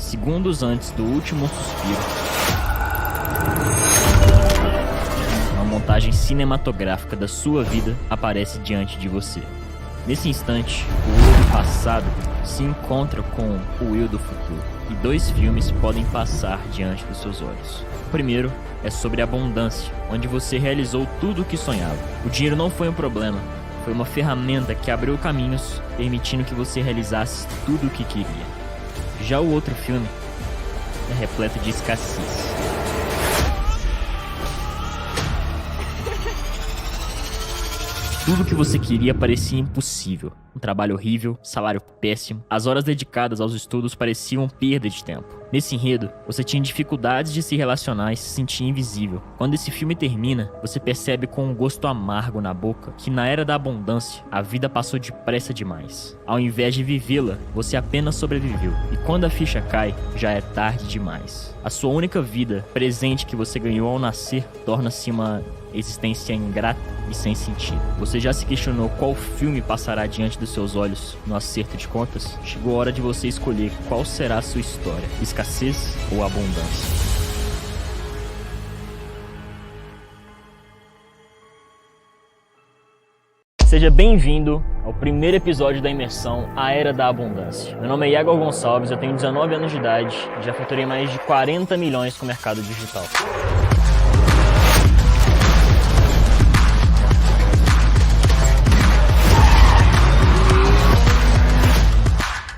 segundos antes do último suspiro, uma montagem cinematográfica da sua vida aparece diante de você. Nesse instante, o Will do passado se encontra com o Will do futuro, e 2 filmes podem passar diante dos seus olhos. O primeiro é sobre abundância, onde você realizou tudo o que sonhava. O dinheiro não foi um problema, foi uma ferramenta que abriu caminhos, permitindo que você realizasse tudo o que queria. Já o outro filme é repleto de escassez. Tudo que você queria parecia impossível. Um trabalho horrível, salário péssimo, as horas dedicadas aos estudos pareciam perda de tempo. Nesse enredo, você tinha dificuldades de se relacionar e se sentia invisível. Quando esse filme termina, você percebe com um gosto amargo na boca que na era da abundância, a vida passou depressa demais. Ao invés de vivê-la, você apenas sobreviveu. E quando a ficha cai, já é tarde demais. A sua única vida, presente que você ganhou ao nascer, torna-se uma existência ingrata e sem sentido. Você já se questionou qual filme passará diante dos seus olhos no acerto de contas? Chegou a hora de você escolher qual será a sua história, escassez ou abundância. Seja bem-vindo ao primeiro episódio da imersão A Era da Abundância. Meu nome é Iago Gonçalves, eu tenho 19 anos de idade e já faturei mais de 40 milhões com o mercado digital.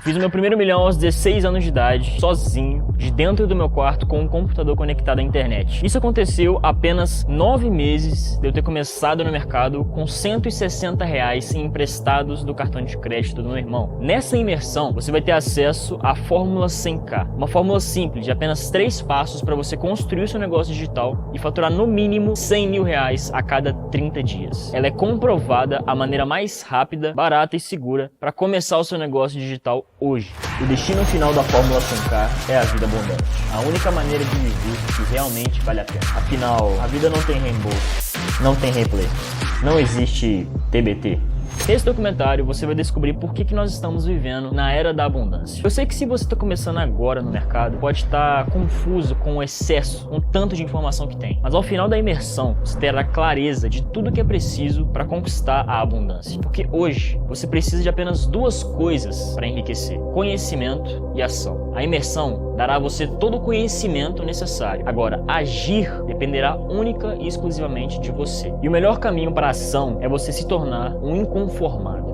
Fiz o meu primeiro milhão aos 16 anos de idade, sozinho, de dentro do meu quarto com um computador conectado à internet. Isso aconteceu apenas 9 meses de eu ter começado no mercado com R$160 emprestados do cartão de crédito do meu irmão. Nessa imersão, você vai ter acesso à Fórmula 100K, uma fórmula simples de apenas 3 passos para você construir o seu negócio digital e faturar no mínimo R$100 mil a cada 30 dias. Ela é comprovada a maneira mais rápida, barata e segura para começar o seu negócio digital hoje. O destino final da Fórmula 100K é a vida abundante. A única maneira de viver que realmente vale a pena. Afinal, a vida não tem reembolso, não tem replay, não existe TBT. Nesse documentário você vai descobrir por que nós estamos vivendo na era da abundância. Eu sei que se você está começando agora no mercado, pode estar confuso com o excesso, com o tanto de informação que tem. Mas ao final da imersão, você terá clareza de tudo que é preciso para conquistar a abundância. Porque hoje, você precisa de apenas 2 coisas para enriquecer: conhecimento e ação. A imersão dará a você todo o conhecimento necessário. Agora, agir dependerá única e exclusivamente de você. E o melhor caminho para a ação é você se tornar um inconformado.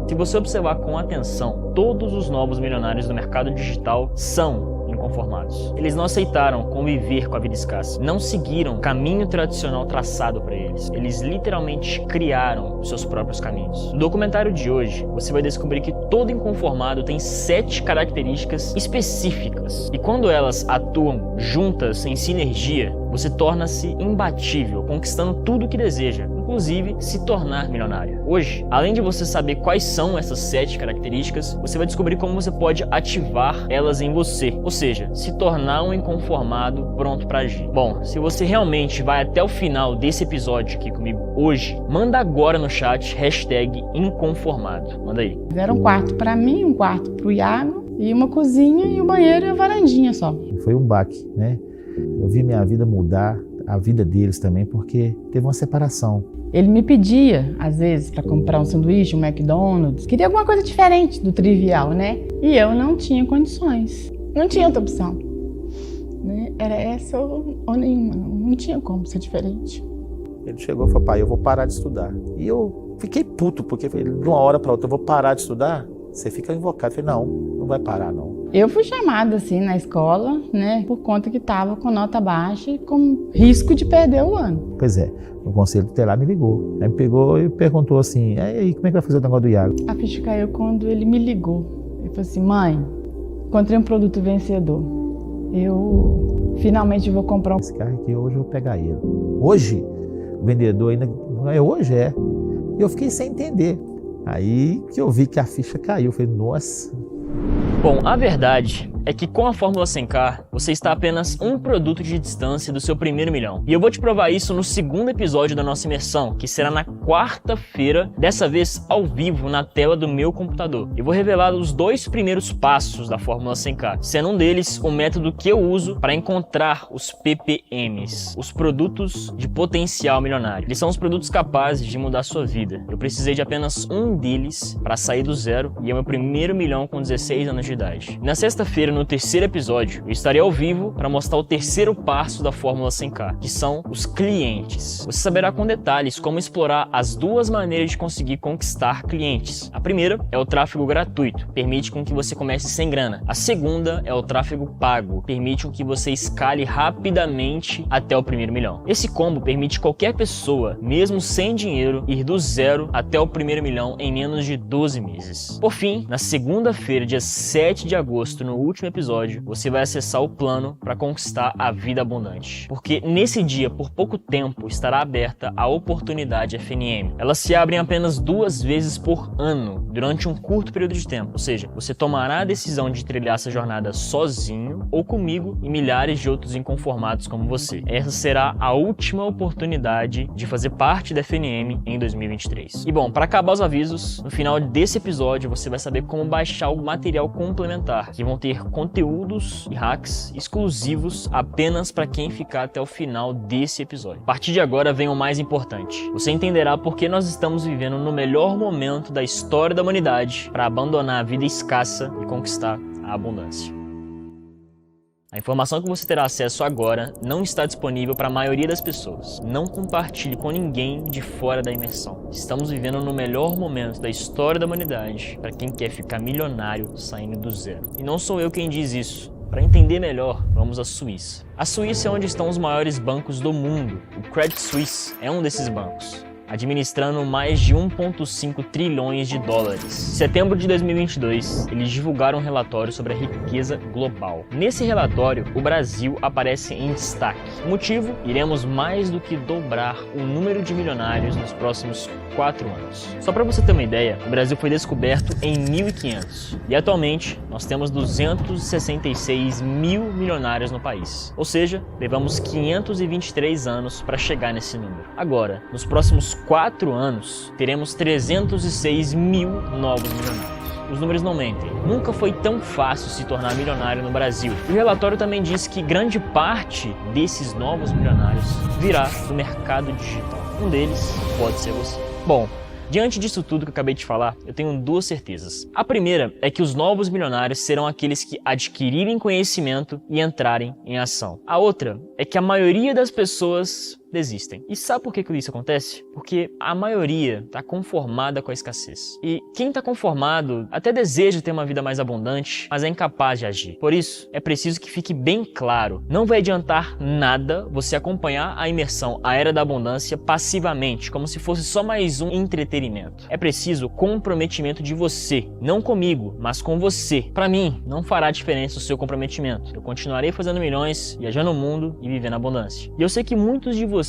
Se você observar com atenção, todos os novos milionários do mercado digital são inconformados. Eles não aceitaram conviver com a vida escassa. Não seguiram o caminho tradicional traçado para eles. Eles literalmente criaram os seus próprios caminhos. No documentário de hoje, você vai descobrir que todo inconformado tem 7 características específicas. E quando elas atuam juntas em sinergia, você torna-se imbatível, conquistando tudo o que deseja, inclusive se tornar milionário. Hoje, além de você saber quais são essas 7 características, você vai descobrir como você pode ativar elas em você, ou seja, se tornar um inconformado pronto para agir. Bom, se você realmente vai até o final desse episódio aqui comigo hoje, manda agora no chat #inconformado. Manda aí. Era um quarto para mim, um quarto para o Iago, e uma cozinha e um banheiro e a varandinha só. Foi um baque, né? Eu vi minha vida mudar, a vida deles também, porque teve uma separação. Ele me pedia, às vezes, para comprar um sanduíche, um McDonald's. Queria alguma coisa diferente do trivial, né? E eu não tinha condições. Não tinha outra opção. Né? Era essa ou nenhuma. Não tinha como ser diferente. Ele chegou e falou: pai, eu vou parar de estudar. E eu fiquei puto, porque de uma hora para outra eu vou parar de estudar. Você fica invocado. Eu falei: não vai parar, não. Eu fui chamada, assim, na escola, né, por conta que estava com nota baixa e com risco de perder o ano. Pois é, o conselho tutelar me ligou. Aí me pegou e perguntou assim: e aí, como é que vai fazer o negócio do Iago? A ficha caiu quando ele me ligou. Ele falou assim: mãe, encontrei um produto vencedor. Eu finalmente vou comprar um... Esse carro aqui, hoje eu vou pegar ele. Hoje? O vendedor ainda... Hoje é. E eu fiquei sem entender. Aí que eu vi que a ficha caiu. Eu falei: nossa... Bom, a verdade é que com a Fórmula 100K, você está apenas um produto de distância do seu primeiro milhão. E eu vou te provar isso no segundo episódio da nossa imersão, que será na quarta-feira, dessa vez ao vivo na tela do meu computador. Eu vou revelar os 2 primeiros passos da Fórmula 100K, sendo um deles o método que eu uso para encontrar os PPMs, os produtos de potencial milionário. Eles são os produtos capazes de mudar a sua vida. Eu precisei de apenas um deles para sair do zero e é o meu primeiro milhão com 16 anos de idade. Na sexta-feira, no terceiro episódio, eu estarei ao vivo para mostrar o terceiro passo da Fórmula 100K, que são os clientes. Você saberá com detalhes como explorar as 2 maneiras de conseguir conquistar clientes. A primeira é o tráfego gratuito, permite com que você comece sem grana. A segunda é o tráfego pago, permite com que você escale rapidamente até o primeiro milhão. Esse combo permite qualquer pessoa, mesmo sem dinheiro, ir do zero até o primeiro milhão em menos de 12 meses. Por fim, na segunda-feira, dia 7 de agosto, no último episódio, você vai acessar o plano para conquistar a vida abundante. Porque nesse dia, por pouco tempo, estará aberta a oportunidade FNM. Elas se abrem apenas 2 vezes por ano, durante um curto período de tempo. Ou seja, você tomará a decisão de trilhar essa jornada sozinho ou comigo e milhares de outros inconformados como você. Essa será a última oportunidade de fazer parte da FNM em 2023. E bom, para acabar os avisos, no final desse episódio você vai saber como baixar o material complementar, que vão ter conteúdos e hacks exclusivos apenas para quem ficar até o final desse episódio. A partir de agora vem o mais importante. Você entenderá por que nós estamos vivendo no melhor momento da história da humanidade para abandonar a vida escassa e conquistar a abundância. A informação que você terá acesso agora não está disponível para a maioria das pessoas. Não compartilhe com ninguém de fora da imersão. Estamos vivendo no melhor momento da história da humanidade para quem quer ficar milionário saindo do zero. E não sou eu quem diz isso. Para entender melhor, vamos à Suíça. A Suíça é onde estão os maiores bancos do mundo. O Credit Suisse é um desses bancos, administrando mais de 1,5 trilhões de dólares. Em setembro de 2022, eles divulgaram um relatório sobre a riqueza global. Nesse relatório, o Brasil aparece em destaque. O motivo? Iremos mais do que dobrar o número de milionários nos próximos 4 anos. Só para você ter uma ideia, o Brasil foi descoberto em 1500 e atualmente nós temos 266 mil milionários no país. Ou seja, levamos 523 anos para chegar nesse número. Agora, nos próximos 4 anos, teremos 306 mil novos milionários. Os números não mentem. Nunca foi tão fácil se tornar milionário no Brasil. O relatório também diz que grande parte desses novos milionários virá do mercado digital. Um deles pode ser você. Bom, diante disso tudo que eu acabei de falar, eu tenho 2 certezas. A primeira é que os novos milionários serão aqueles que adquirirem conhecimento e entrarem em ação. A outra é que a maioria das pessoas desistem. E sabe por que isso acontece? Porque a maioria está conformada com a escassez. E quem está conformado até deseja ter uma vida mais abundante, mas é incapaz de agir. Por isso, é preciso que fique bem claro, não vai adiantar nada você acompanhar a imersão A Era da Abundância passivamente, como se fosse só mais um entretenimento. É preciso comprometimento de você, não comigo, mas com você. Para mim, não fará diferença o seu comprometimento. Eu continuarei fazendo milhões, viajando o mundo e vivendo abundância. E eu sei que muitos de vocês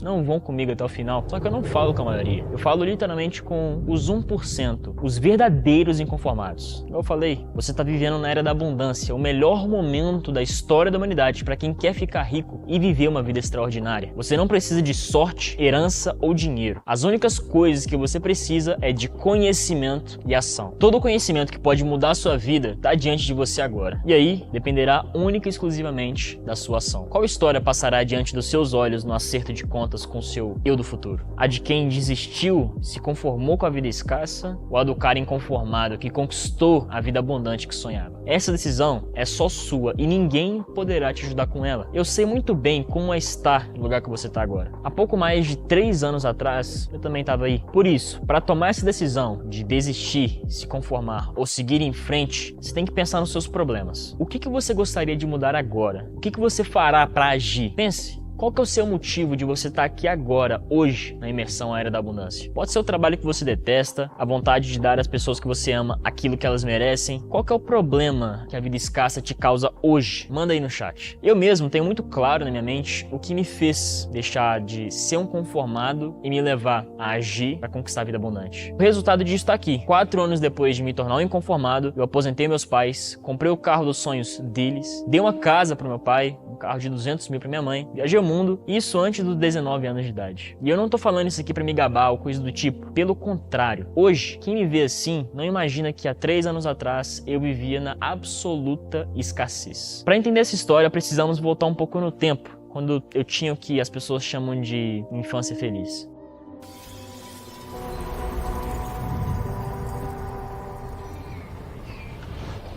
não vão comigo até o final, só que eu não falo com a maioria. Eu falo literalmente com os 1%, os verdadeiros inconformados. Como eu falei, você está vivendo na Era da Abundância, o melhor momento da história da humanidade para quem quer ficar rico e viver uma vida extraordinária. Você não precisa de sorte, herança ou dinheiro. As únicas coisas que você precisa é de conhecimento e ação. Todo o conhecimento que pode mudar a sua vida está diante de você agora. E aí, dependerá única e exclusivamente da sua ação. Qual história passará diante dos seus olhos no acerto de contas com seu eu do futuro? A de quem desistiu, se conformou com a vida escassa, ou a do cara inconformado que conquistou a vida abundante que sonhava? Essa decisão é só sua e ninguém poderá te ajudar com ela. Eu sei muito bem como é estar no lugar que você está agora. Há pouco mais de 3 anos atrás, eu também estava aí. Por isso, para tomar essa decisão de desistir, se conformar ou seguir em frente, você tem que pensar nos seus problemas. O que você gostaria de mudar agora? O que você fará para agir? Pense. Qual que é o seu motivo de você estar aqui agora, hoje, na imersão Era da Abundância? Pode ser o trabalho que você detesta, a vontade de dar às pessoas que você ama aquilo que elas merecem. Qual que é o problema que a vida escassa te causa hoje? Manda aí no chat. Eu mesmo tenho muito claro na minha mente o que me fez deixar de ser um conformado e me levar a agir para conquistar a vida abundante. O resultado disso está aqui. 4 anos depois de me tornar um inconformado, eu aposentei meus pais, comprei o carro dos sonhos deles, dei uma casa para meu pai, um carro de 200 mil para minha mãe, viajei o mundo, isso antes dos 19 anos de idade. E eu não tô falando isso aqui para me gabar ou coisa do tipo, pelo contrário. Hoje, quem me vê assim, não imagina que há 3 anos atrás eu vivia na absoluta escassez. Para entender essa história, precisamos voltar um pouco no tempo, quando eu tinha o que as pessoas chamam de infância feliz.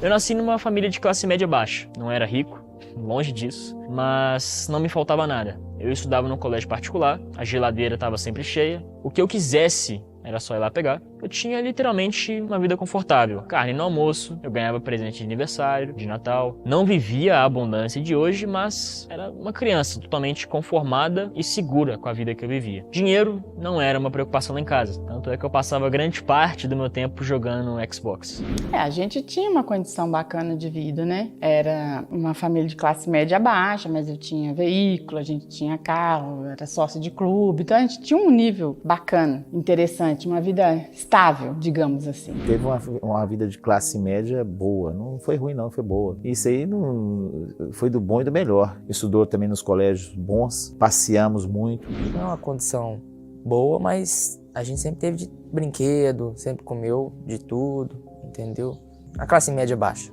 Eu nasci numa família de classe média baixa. Não era rico, longe disso, mas não me faltava nada. Eu estudava num colégio particular, a geladeira estava sempre cheia. O que eu quisesse era só ir lá pegar. Eu tinha literalmente uma vida confortável. Carne no almoço, eu ganhava presente de aniversário, de Natal. Não vivia a abundância de hoje, mas era uma criança totalmente conformada e segura com a vida que eu vivia. Dinheiro não era uma preocupação lá em casa. Tanto é que eu passava grande parte do meu tempo jogando no Xbox. A gente tinha uma condição bacana de vida, né? Era uma família de classe média baixa, mas eu tinha veículo, a gente tinha carro, era sócio de clube. Então a gente tinha um nível bacana, interessante, uma vida estável, digamos assim. Teve uma vida de classe média boa, não foi ruim não, foi boa. Isso aí não foi do bom e do melhor. Estudou também nos colégios bons, passeamos muito. Não é uma condição boa, mas a gente sempre teve de brinquedo, sempre comeu de tudo, entendeu? A classe média baixa.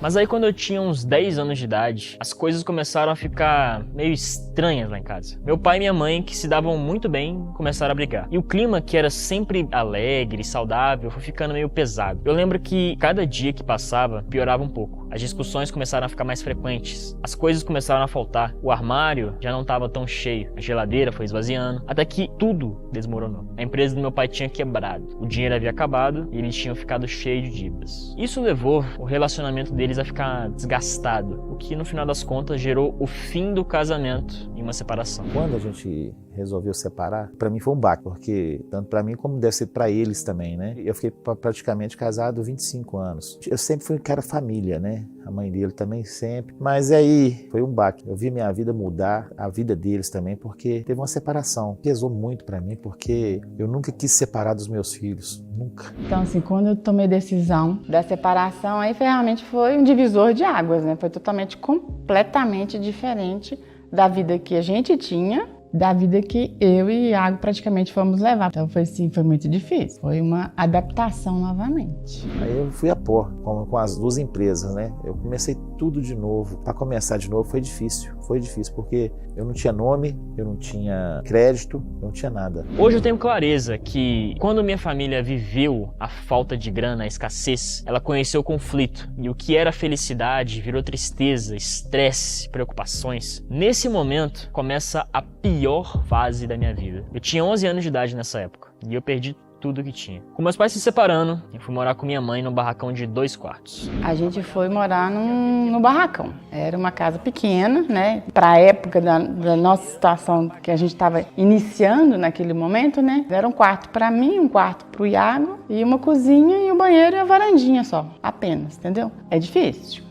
Mas aí quando eu tinha uns 10 anos de idade, as coisas começaram a ficar meio estranhas lá em casa. Meu pai e minha mãe, que se davam muito bem, começaram a brigar. E o clima, que era sempre alegre, saudável, foi ficando meio pesado. Eu lembro que cada dia que passava, piorava um pouco. As discussões começaram a ficar mais frequentes. As coisas começaram a faltar. O armário já não estava tão cheio. A geladeira foi esvaziando. Até que tudo desmoronou. A empresa do meu pai tinha quebrado. O dinheiro havia acabado e eles tinham ficado cheios de dívidas. Isso levou o relacionamento deles a ficar desgastado. O que no final das contas gerou o fim do casamento e uma separação. Quando a gente resolveu separar, para mim foi um baque, porque tanto para mim como deve ser para eles também, né? Eu fiquei praticamente casado 25 anos. Eu sempre fui um cara família, né? A mãe dele também sempre. Mas aí foi um baque. Eu vi minha vida mudar, a vida deles também, porque teve uma separação. Pesou muito para mim, porque eu nunca quis separar dos meus filhos. Nunca. Então, assim, quando eu tomei decisão da separação, aí realmente foi um divisor de águas, né? Foi totalmente, completamente diferente da vida que a gente tinha, da vida que eu e Iago praticamente fomos levar. Então foi assim, foi muito difícil. Foi uma adaptação novamente. Aí eu fui a pó, com as 2 empresas, né? Eu comecei tudo de novo. Para começar de novo foi difícil. Foi difícil porque eu não tinha nome, eu não tinha crédito, não tinha nada. Hoje eu tenho clareza que quando minha família viveu a falta de grana, a escassez, ela conheceu o conflito. E o que era felicidade virou tristeza, estresse, preocupações. Nesse momento começa a pior fase da minha vida. Eu tinha 11 anos de idade nessa época e eu perdi tudo que tinha. Com meus pais se separando, eu fui morar com minha mãe num barracão de 2 quartos. A gente foi morar no barracão. Era uma casa pequena, né? Para a época da nossa situação que a gente estava iniciando naquele momento, né? Era um quarto para mim, um quarto para o Iago e uma cozinha e um banheiro e a varandinha só, apenas, entendeu? É difícil.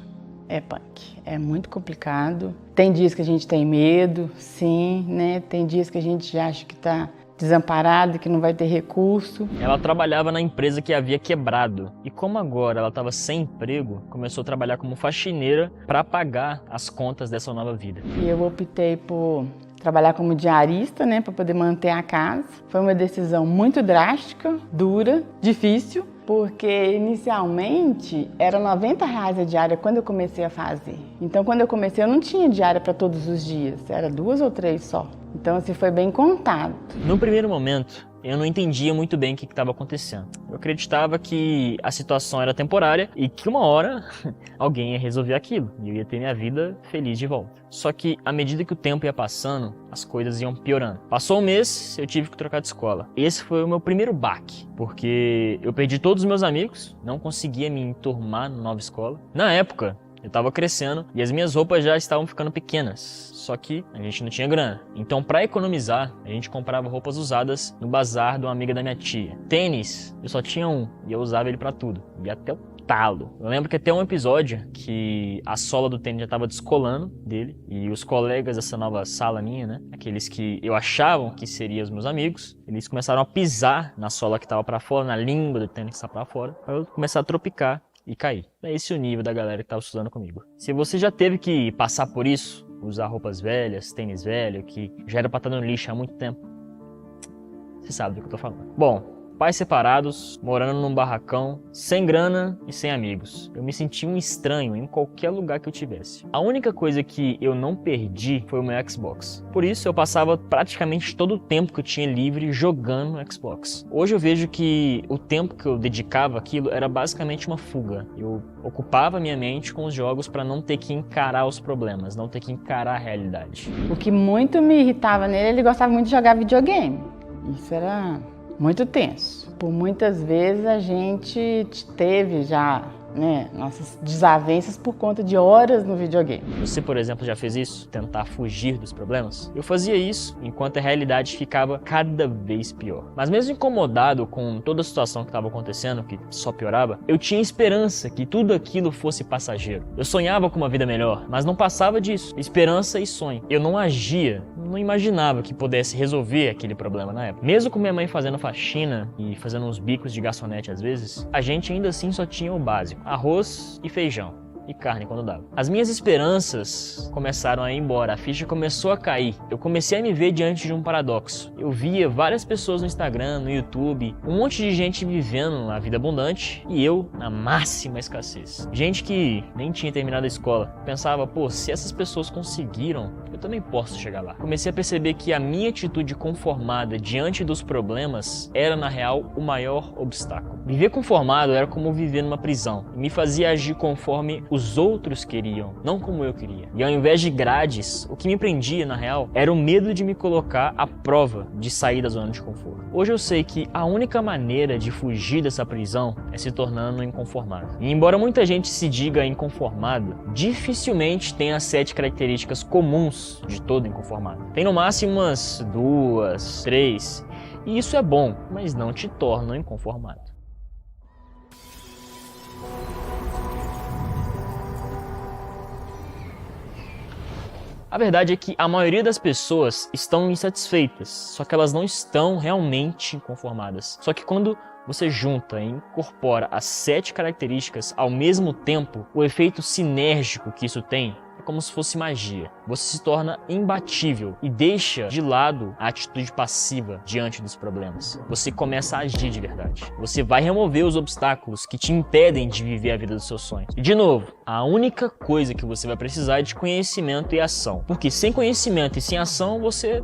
É punk, é muito complicado. Tem dias que a gente tem medo, sim, né? Tem dias que a gente acha que está desamparado, que não vai ter recurso. Ela trabalhava na empresa que havia quebrado. E como agora ela estava sem emprego, começou a trabalhar como faxineira para pagar as contas dessa nova vida. E eu optei por trabalhar como diarista, né, para poder manter a casa. Foi uma decisão muito drástica, dura, difícil, porque inicialmente era R$90 a diária quando eu comecei a fazer. Então quando eu comecei eu não tinha diária para todos os dias, era 2 ou 3 só. Então, assim, foi bem contado. No primeiro momento, eu não entendia muito bem o que estava acontecendo. Eu acreditava que a situação era temporária e que uma hora alguém ia resolver aquilo e eu ia ter minha vida feliz de volta. Só que, à medida que o tempo ia passando, as coisas iam piorando. Passou um mês, eu tive que trocar de escola. Esse foi o meu primeiro baque, porque eu perdi todos os meus amigos, não conseguia me enturmar na nova escola. Na época, eu tava crescendo e as minhas roupas já estavam ficando pequenas. Só que a gente não tinha grana. Então, para economizar, a gente comprava roupas usadas no bazar de uma amiga da minha tia. Tênis, eu só tinha um e eu usava ele para tudo. E até o talo. Eu lembro que até um episódio que a sola do tênis já tava descolando dele. E os colegas dessa nova sala minha, né? Aqueles que eu achavam que seriam os meus amigos, eles começaram a pisar na sola que tava para fora, na língua do tênis que estava para fora, para eu começar a tropicar e cair. É esse o nível da galera que tava estudando comigo. Se você já teve que passar por isso, usar roupas velhas, tênis velho, que já era pra estar no lixo há muito tempo, você sabe do que eu tô falando. Bom, pais separados, morando num barracão, sem grana e sem amigos. Eu me senti um estranho em qualquer lugar que eu tivesse. A única coisa que eu não perdi foi o meu Xbox. Por isso eu passava praticamente todo o tempo que eu tinha livre jogando no Xbox. Hoje eu vejo que o tempo que eu dedicava àquilo era basicamente uma fuga. Eu ocupava minha mente com os jogos para não ter que encarar os problemas, não ter que encarar a realidade. O que muito me irritava nele, ele gostava muito de jogar videogame. Isso era muito tenso. Por muitas vezes a gente teve já, né, nossas desavenças por conta de horas no videogame. Você, por exemplo, já fez isso? Tentar fugir dos problemas? Eu fazia isso enquanto a realidade ficava cada vez pior. Mas mesmo incomodado com toda a situação que estava acontecendo, que só piorava, eu tinha esperança que tudo aquilo fosse passageiro. Eu sonhava com uma vida melhor, mas não passava disso. Esperança e sonho. Eu não agia, não imaginava que pudesse resolver aquele problema na época. Mesmo com minha mãe fazendo faxina e fazendo uns bicos de garçonete às vezes, a gente ainda assim só tinha o básico: arroz e feijão. E carne quando dava. As minhas esperanças começaram a ir embora, a ficha começou a cair. Eu comecei a me ver diante de um paradoxo. Eu via várias pessoas no Instagram, no YouTube, um monte de gente vivendo a vida abundante e eu na máxima escassez. Gente que nem tinha terminado a escola. Pensava, pô, se essas pessoas conseguiram, eu também posso chegar lá. Comecei a perceber que a minha atitude conformada diante dos problemas era, na real, o maior obstáculo. Viver conformado era como viver numa prisão. Me fazia agir conforme os outros queriam, não como eu queria. E ao invés de grades, o que me prendia, na real, era o medo de me colocar à prova de sair da zona de conforto. Hoje eu sei que a única maneira de fugir dessa prisão é se tornando inconformado. E embora muita gente se diga inconformado, dificilmente tem as 7 características comuns de todo inconformado. Tem no máximo umas 2, 3, e isso é bom, mas não te torna inconformado. A verdade é que a maioria das pessoas estão insatisfeitas, só que elas não estão realmente inconformadas. Só que quando você junta e incorpora as 7 características ao mesmo tempo, o efeito sinérgico que isso tem é como se fosse magia. Você se torna imbatível e deixa de lado a atitude passiva diante dos problemas. Você começa a agir de verdade. Você vai remover os obstáculos que te impedem de viver a vida dos seus sonhos. E de novo, a única coisa que você vai precisar é de conhecimento e ação. Porque sem conhecimento e sem ação, você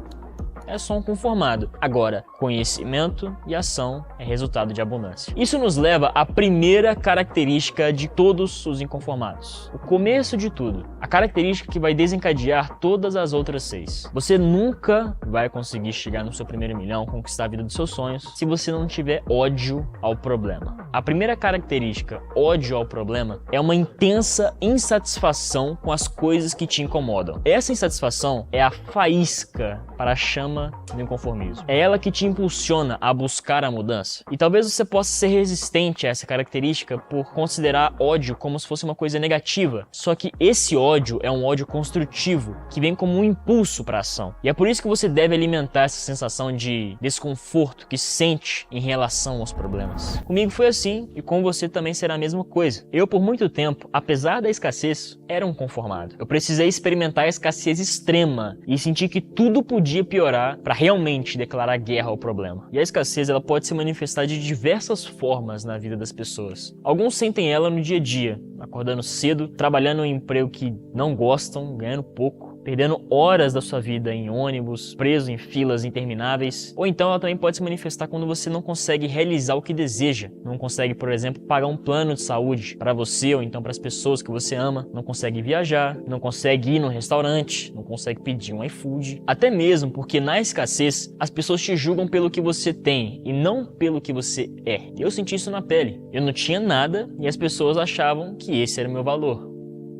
é só um conformado. Agora, conhecimento e ação é resultado de abundância. Isso nos leva à primeira característica de todos os inconformados. O começo de tudo. A característica que vai desencadear todas as outras 6. Você nunca vai conseguir chegar no seu primeiro milhão, conquistar a vida dos seus sonhos, se você não tiver ódio ao problema. A primeira característica, ódio ao problema, é uma intensa insatisfação com as coisas que te incomodam. Essa insatisfação é a faísca para a chama do inconformismo. É ela que te impulsiona a buscar a mudança. E talvez você possa ser resistente a essa característica por considerar ódio como se fosse uma coisa negativa. Só que esse ódio é um ódio construtivo, que vem como um impulso para a ação. E é por isso que você deve alimentar essa sensação de desconforto que sente em relação aos problemas. Comigo foi assim e com você também será a mesma coisa. Eu, por muito tempo, apesar da escassez, era um conformado. Eu precisei experimentar a escassez extrema e sentir que tudo podia piorar para realmente declarar guerra ao problema. E a escassez ela pode se manifestar de diversas formas na vida das pessoas. Alguns sentem ela no dia a dia, acordando cedo, trabalhando em um emprego que não gostam, ganhando pouco, perdendo horas da sua vida em ônibus, preso em filas intermináveis. Ou então ela também pode se manifestar quando você não consegue realizar o que deseja. Não consegue, por exemplo, pagar um plano de saúde para você ou então para as pessoas que você ama. Não consegue viajar, não consegue ir no restaurante, não consegue pedir um iFood. Até mesmo porque na escassez as pessoas te julgam pelo que você tem e não pelo que você é. Eu senti isso na pele. Eu não tinha nada e as pessoas achavam que esse era o meu valor.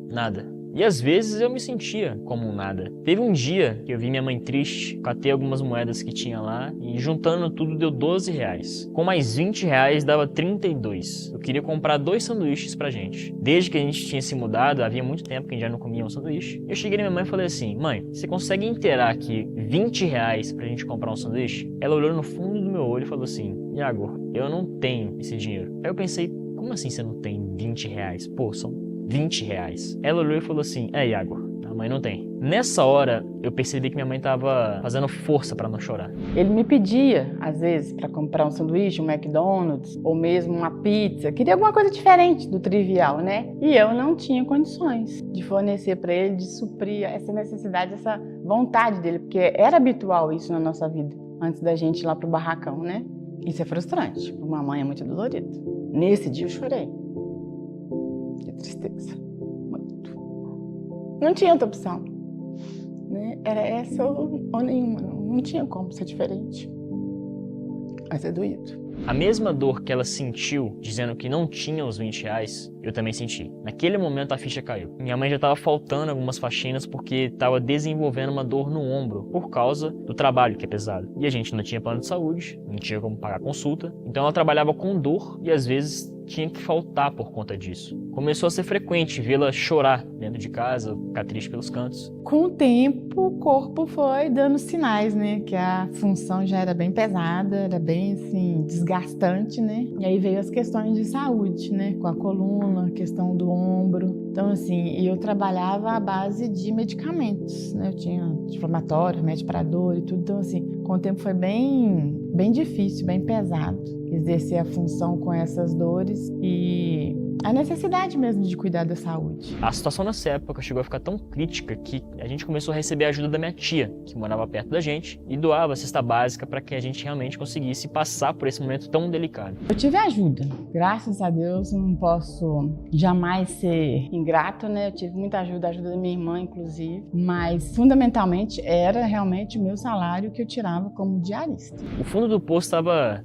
Nada. E às vezes eu me sentia como um nada. Teve um dia que eu vi minha mãe triste, catei algumas moedas que tinha lá e juntando tudo deu R$12. Com mais R$20 dava 32. Eu queria comprar 2 sanduíches pra gente. Desde que a gente tinha se mudado, havia muito tempo que a gente já não comia um sanduíche. Eu cheguei na minha mãe e falei assim: mãe, você consegue inteirar aqui R$20 pra gente comprar um sanduíche? Ela olhou no fundo do meu olho e falou assim: Iago, eu não tenho esse dinheiro. Aí eu pensei: como assim você não tem R$20? Pô, são R$20. Ela olhou e falou assim: Iago, a mãe não tem. Nessa hora, eu percebi que minha mãe tava fazendo força pra não chorar. Ele me pedia, às vezes, para comprar um sanduíche, um McDonald's, ou mesmo uma pizza. Queria alguma coisa diferente do trivial, né? E eu não tinha condições de fornecer para ele, de suprir essa necessidade, essa vontade dele, porque era habitual isso na nossa vida, antes da gente ir lá pro barracão, né? Isso é frustrante, uma mãe é muito dolorido. Nesse dia eu chorei. De tristeza. Muito. Não tinha outra opção. Né? Era essa ou nenhuma. Não tinha como ser diferente. Mas é doído. A mesma dor que ela sentiu dizendo que não tinha os R$20, eu também senti. Naquele momento a ficha caiu. Minha mãe já estava faltando algumas faxinas porque estava desenvolvendo uma dor no ombro por causa do trabalho, que é pesado. E a gente não tinha plano de saúde, não tinha como pagar consulta. Então ela trabalhava com dor e às vezes tinha que faltar por conta disso. Começou a ser frequente vê-la chorar dentro de casa, ficar triste pelos cantos. Com o tempo, o corpo foi dando sinais, né? Que a função já era bem pesada, era bem, assim, desgastante, né? E aí veio as questões de saúde, né? Com a coluna, a questão do ombro. Então, assim, eu trabalhava à base de medicamentos, né? Eu tinha anti-inflamatório, remédio para dor e tudo. Então, assim, com o tempo foi bem difícil, bem pesado exercer a função com essas dores e a necessidade mesmo de cuidar da saúde. A situação nessa época chegou a ficar tão crítica que a gente começou a receber a ajuda da minha tia, que morava perto da gente, e doava a cesta básica para que a gente realmente conseguisse passar por esse momento tão delicado. Eu tive ajuda, graças a Deus, não posso jamais ser ingrato, né? Eu tive muita ajuda, a ajuda da minha irmã, inclusive, mas fundamentalmente era realmente o meu salário que eu tirava como diarista. O fundo do poço estava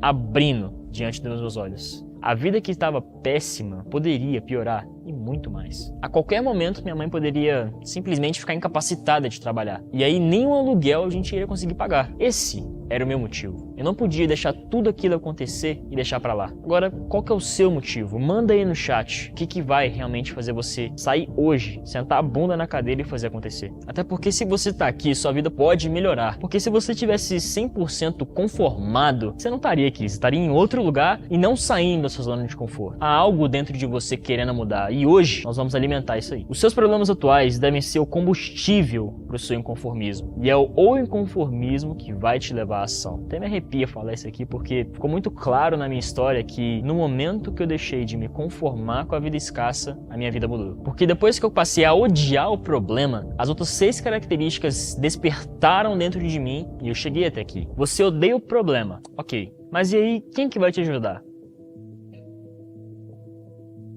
abrindo diante dos meus olhos. A vida que estava péssima poderia piorar e muito mais. A qualquer momento minha mãe poderia simplesmente ficar incapacitada de trabalhar. E aí nem o aluguel a gente iria conseguir pagar. Esse era o meu motivo. Eu não podia deixar tudo aquilo acontecer e deixar pra lá. Agora, qual que é o seu motivo? Manda aí no chat o que vai realmente fazer você sair hoje, sentar a bunda na cadeira e fazer acontecer. Até porque se você tá aqui, sua vida pode melhorar. Porque se você tivesse 100% conformado, você não estaria aqui. Você estaria em outro lugar e não saindo da sua zona de conforto. Há algo dentro de você querendo mudar. E hoje nós vamos alimentar isso aí. Os seus problemas atuais devem ser o combustível pro seu inconformismo. E é o inconformismo que vai te levar à ação. Até me arrepia falar isso aqui porque ficou muito claro na minha história que no momento que eu deixei de me conformar com a vida escassa, a minha vida mudou. Porque depois que eu passei a odiar o problema, as outras 6 características despertaram dentro de mim e eu cheguei até aqui. Você odeia o problema, ok. Mas e aí, quem que vai te ajudar?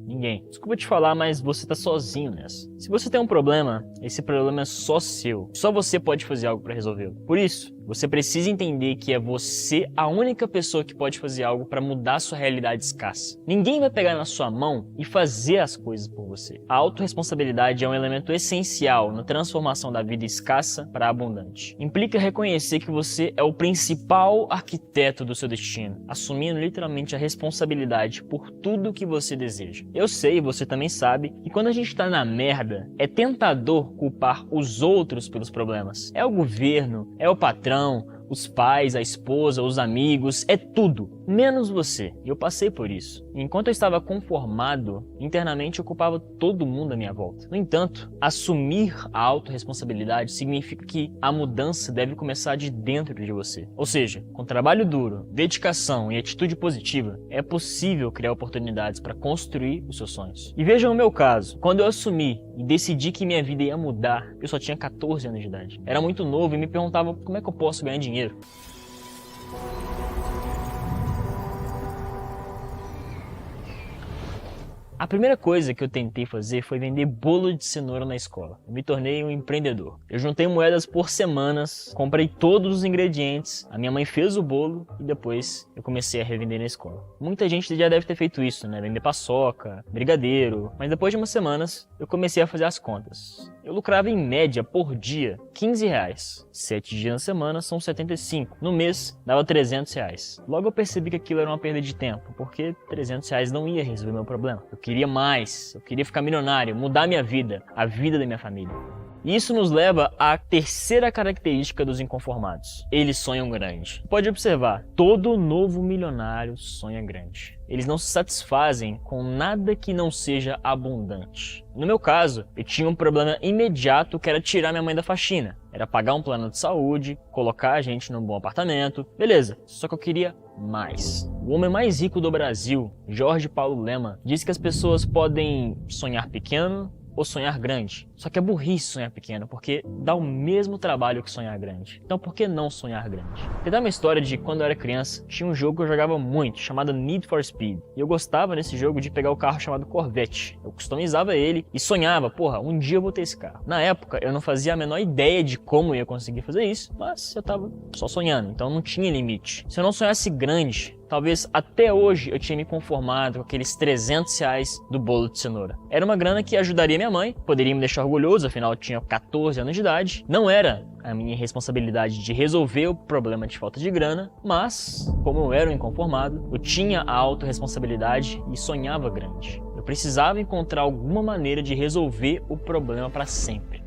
Ninguém. Desculpa te falar, mas você tá sozinho nessa. Se você tem um problema, esse problema é só seu. Só você pode fazer algo para resolvê-lo. Por isso, você precisa entender que é você a única pessoa que pode fazer algo para mudar sua realidade escassa. Ninguém vai pegar na sua mão e fazer as coisas por você. A autorresponsabilidade é um elemento essencial na transformação da vida escassa para abundante. Implica reconhecer que você é o principal arquiteto do seu destino, assumindo literalmente a responsabilidade por tudo que você deseja. Eu sei, você também sabe, que quando a gente tá na merda, é tentador culpar os outros pelos problemas. É o governo, é o patrão, os pais, a esposa, os amigos, é tudo, menos você. E eu passei por isso. Enquanto eu estava conformado, internamente eu ocupava todo mundo à minha volta. No entanto, assumir a autorresponsabilidade significa que a mudança deve começar de dentro de você. Ou seja, com trabalho duro, dedicação e atitude positiva, é possível criar oportunidades para construir os seus sonhos. E vejam o meu caso. Quando eu assumi e decidi que minha vida ia mudar, eu só tinha 14 anos de idade. Era muito novo e me perguntava como é que eu posso ganhar dinheiro. A primeira coisa que eu tentei fazer foi vender bolo de cenoura na escola. Eu me tornei um empreendedor. Eu juntei moedas por semanas, comprei todos os ingredientes, a minha mãe fez o bolo e depois eu comecei a revender na escola. Muita gente já deve ter feito isso, né? Vender paçoca, brigadeiro. Mas depois de umas semanas, eu comecei a fazer as contas. Eu lucrava em média por dia R$15. 7 dias na semana são 75. No mês, dava R$300. Logo eu percebi que aquilo era uma perda de tempo, porque R$300 não ia resolver meu problema. Eu queria mais, eu queria ficar milionário, mudar minha vida, a vida da minha família. E isso nos leva à terceira característica dos inconformados. Eles sonham grande. Pode observar, todo novo milionário sonha grande. Eles não se satisfazem com nada que não seja abundante. No meu caso, eu tinha um problema imediato que era tirar minha mãe da faxina. Era pagar um plano de saúde, colocar a gente num bom apartamento. Beleza, só que eu queria mais. O homem mais rico do Brasil, Jorge Paulo Lemann, disse que as pessoas podem sonhar pequeno ou sonhar grande. Só que é burrice sonhar pequeno, porque dá o mesmo trabalho que sonhar grande. Então por que não sonhar grande? Tem uma história de quando eu era criança, tinha um jogo que eu jogava muito, chamado Need for Speed. E eu gostava nesse jogo de pegar o carro chamado Corvette. Eu customizava ele e sonhava, porra, um dia eu vou ter esse carro. Na época, eu não fazia a menor ideia de como eu ia conseguir fazer isso, mas eu tava só sonhando, então não tinha limite. Se eu não sonhasse grande, talvez até hoje eu tinha me conformado com aqueles R$300 do bolo de cenoura. Era uma grana que ajudaria minha mãe, poderia me deixar orgulhoso, afinal eu tinha 14 anos de idade. Não era a minha responsabilidade de resolver o problema de falta de grana, mas, como eu era um inconformado, eu tinha a autorresponsabilidade e sonhava grande. Eu precisava encontrar alguma maneira de resolver o problema para sempre.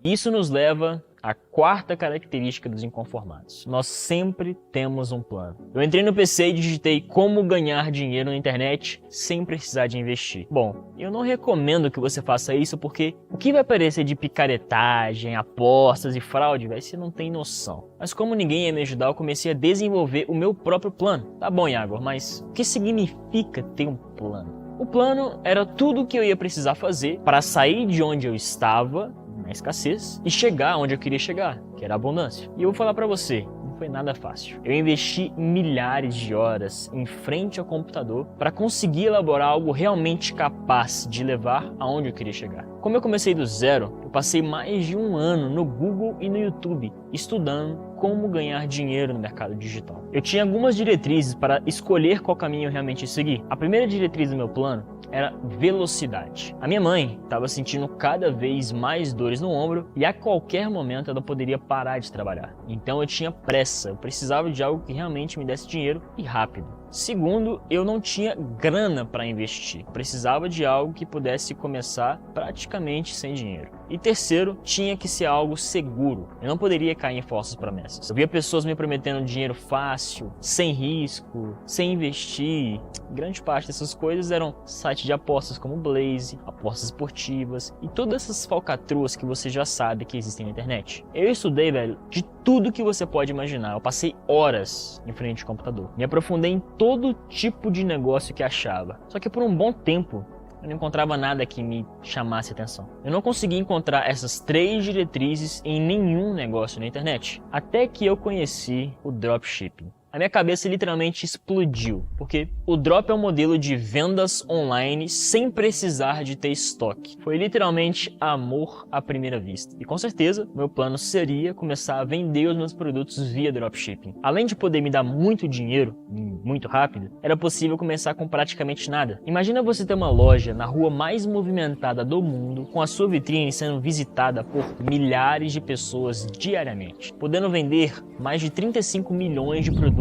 Isso nos leva à quarta característica dos inconformados. Nós sempre temos um plano. Eu entrei no PC e digitei como ganhar dinheiro na internet sem precisar de investir. Bom, eu não recomendo que você faça isso porque o que vai aparecer de picaretagem, apostas e fraude, você não tem noção. Mas como ninguém ia me ajudar, eu comecei a desenvolver o meu próprio plano. Tá bom, Iago, mas o que significa ter um plano? O plano era tudo o que eu ia precisar fazer para sair de onde eu estava, na escassez, e chegar onde eu queria chegar, que era a abundância. E eu vou falar pra você, não foi nada fácil. Eu investi milhares de horas em frente ao computador para conseguir elaborar algo realmente capaz de levar aonde eu queria chegar. Como eu comecei do zero, eu passei mais de um ano no Google e no YouTube estudando como ganhar dinheiro no mercado digital. Eu tinha algumas diretrizes para escolher qual caminho eu realmente ia seguir. A primeira diretriz do meu plano era velocidade. A minha mãe estava sentindo cada vez mais dores no ombro e a qualquer momento ela poderia parar de trabalhar. Então eu tinha pressa, eu precisava de algo que realmente me desse dinheiro e rápido. Segundo, eu não tinha grana para investir. Eu precisava de algo que pudesse começar praticamente sem dinheiro. E terceiro, tinha que ser algo seguro. Eu não poderia cair em falsas promessas. Eu via pessoas me prometendo dinheiro fácil, sem risco, sem investir. Grande parte dessas coisas eram sites de apostas como Blaze, apostas esportivas e todas essas falcatruas que você já sabe que existem na internet. Eu estudei, velho, de tudo que você pode imaginar. Eu passei horas em frente ao computador. Me aprofundei em todo tipo de negócio que achava. Só que por um bom tempo, eu não encontrava nada que me chamasse atenção. Eu não conseguia encontrar essas 3 diretrizes em nenhum negócio na internet. Até que eu conheci o dropshipping. A minha cabeça literalmente explodiu, porque o drop é um modelo de vendas online sem precisar de ter estoque. Foi literalmente amor à primeira vista. E com certeza, meu plano seria começar a vender os meus produtos via dropshipping. Além de poder me dar muito dinheiro, muito rápido, era possível começar com praticamente nada. Imagina você ter uma loja na rua mais movimentada do mundo, com a sua vitrine sendo visitada por milhares de pessoas diariamente, podendo vender mais de 35 milhões de produtos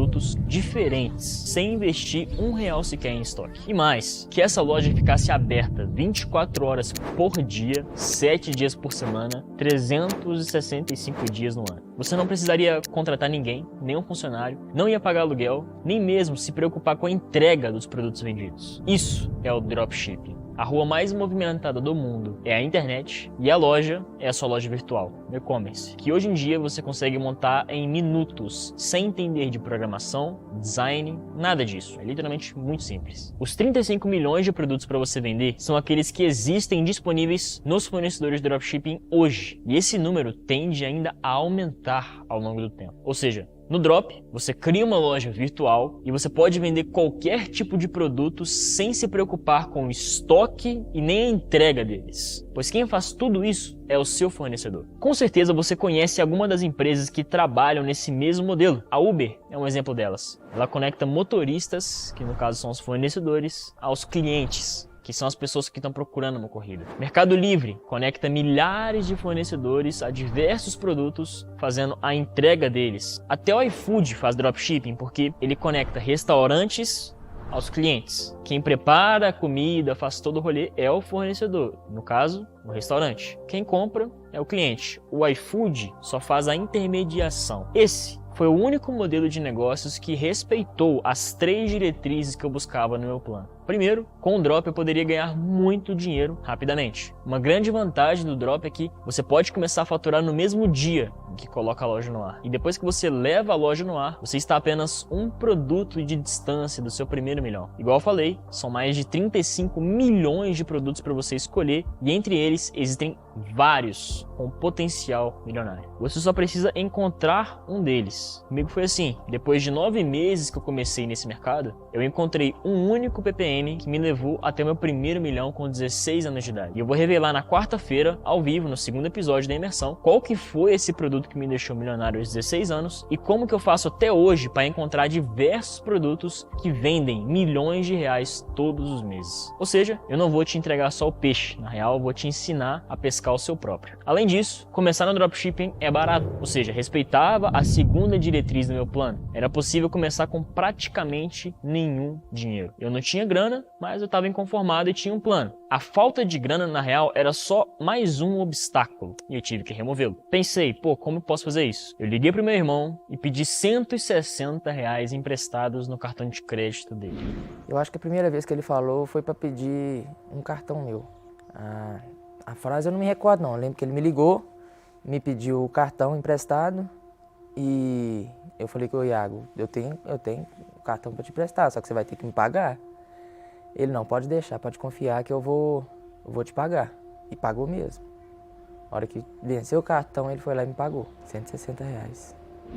diferentes, sem investir R$1 sequer em estoque. E mais, que essa loja ficasse aberta 24 horas por dia, 7 dias por semana, 365 dias no ano. Você não precisaria contratar ninguém, nenhum funcionário, não ia pagar aluguel, nem mesmo se preocupar com a entrega dos produtos vendidos. Isso é o dropshipping. A rua mais movimentada do mundo é a internet e a loja é a sua loja virtual, o e-commerce, que hoje em dia você consegue montar em minutos, sem entender de programação, design, nada disso. É literalmente muito simples. Os 35 milhões de produtos para você vender são aqueles que existem disponíveis nos fornecedores de dropshipping hoje. E esse número tende ainda a aumentar ao longo do tempo. Ou seja, no Drop, você cria uma loja virtual e você pode vender qualquer tipo de produto sem se preocupar com o estoque e nem a entrega deles, pois quem faz tudo isso é o seu fornecedor. Com certeza você conhece alguma das empresas que trabalham nesse mesmo modelo. A Uber é um exemplo delas. Ela conecta motoristas, que no caso são os fornecedores, aos clientes, que são as pessoas que estão procurando uma corrida. Mercado Livre conecta milhares de fornecedores a diversos produtos, fazendo a entrega deles. Até o iFood faz dropshipping, porque ele conecta restaurantes aos clientes. Quem prepara a comida, faz todo o rolê é o fornecedor, no caso, o restaurante. Quem compra é o cliente. O iFood só faz a intermediação. Esse foi o único modelo de negócios que respeitou as 3 diretrizes que eu buscava no meu plano. Primeiro, com o Drop eu poderia ganhar muito dinheiro rapidamente. Uma grande vantagem do Drop é que você pode começar a faturar no mesmo dia que coloca a loja no ar. E depois que você leva a loja no ar, você está apenas um produto de distância do seu primeiro milhão. Igual eu falei, são mais de 35 milhões de produtos para você escolher e entre eles existem vários com potencial milionário. Você só precisa encontrar um deles. Comigo foi assim, depois de 9 meses que eu comecei nesse mercado, eu encontrei um único PPM que me levou até meu primeiro milhão com 16 anos de idade. E eu vou revelar na quarta-feira, ao vivo, no segundo episódio da imersão, qual que foi esse produto que me deixou milionário aos 16 anos e como que eu faço até hoje para encontrar diversos produtos que vendem milhões de reais todos os meses. Ou seja, eu não vou te entregar só o peixe, na real eu vou te ensinar a pescar o seu próprio. Além disso, começar no dropshipping é barato, ou seja, respeitava a segunda diretriz do meu plano. Era possível começar com praticamente nenhum dinheiro. Eu não tinha grana, mas eu estava inconformado e tinha um plano. A falta de grana, na real, era só mais um obstáculo e eu tive que removê-lo. Pensei, como eu posso fazer isso? Eu liguei pro meu irmão e pedi R$160 emprestados no cartão de crédito dele. Eu acho que a primeira vez que ele falou foi para pedir um cartão meu. A frase eu não me recordo não, eu lembro que ele me ligou, me pediu o cartão emprestado e eu falei com o Iago, eu tenho o cartão para te emprestar, só que você vai ter que me pagar. Ele, não, pode deixar, pode confiar que eu vou te pagar. E pagou mesmo. Na hora que venceu o cartão, ele foi lá e me pagou R$160.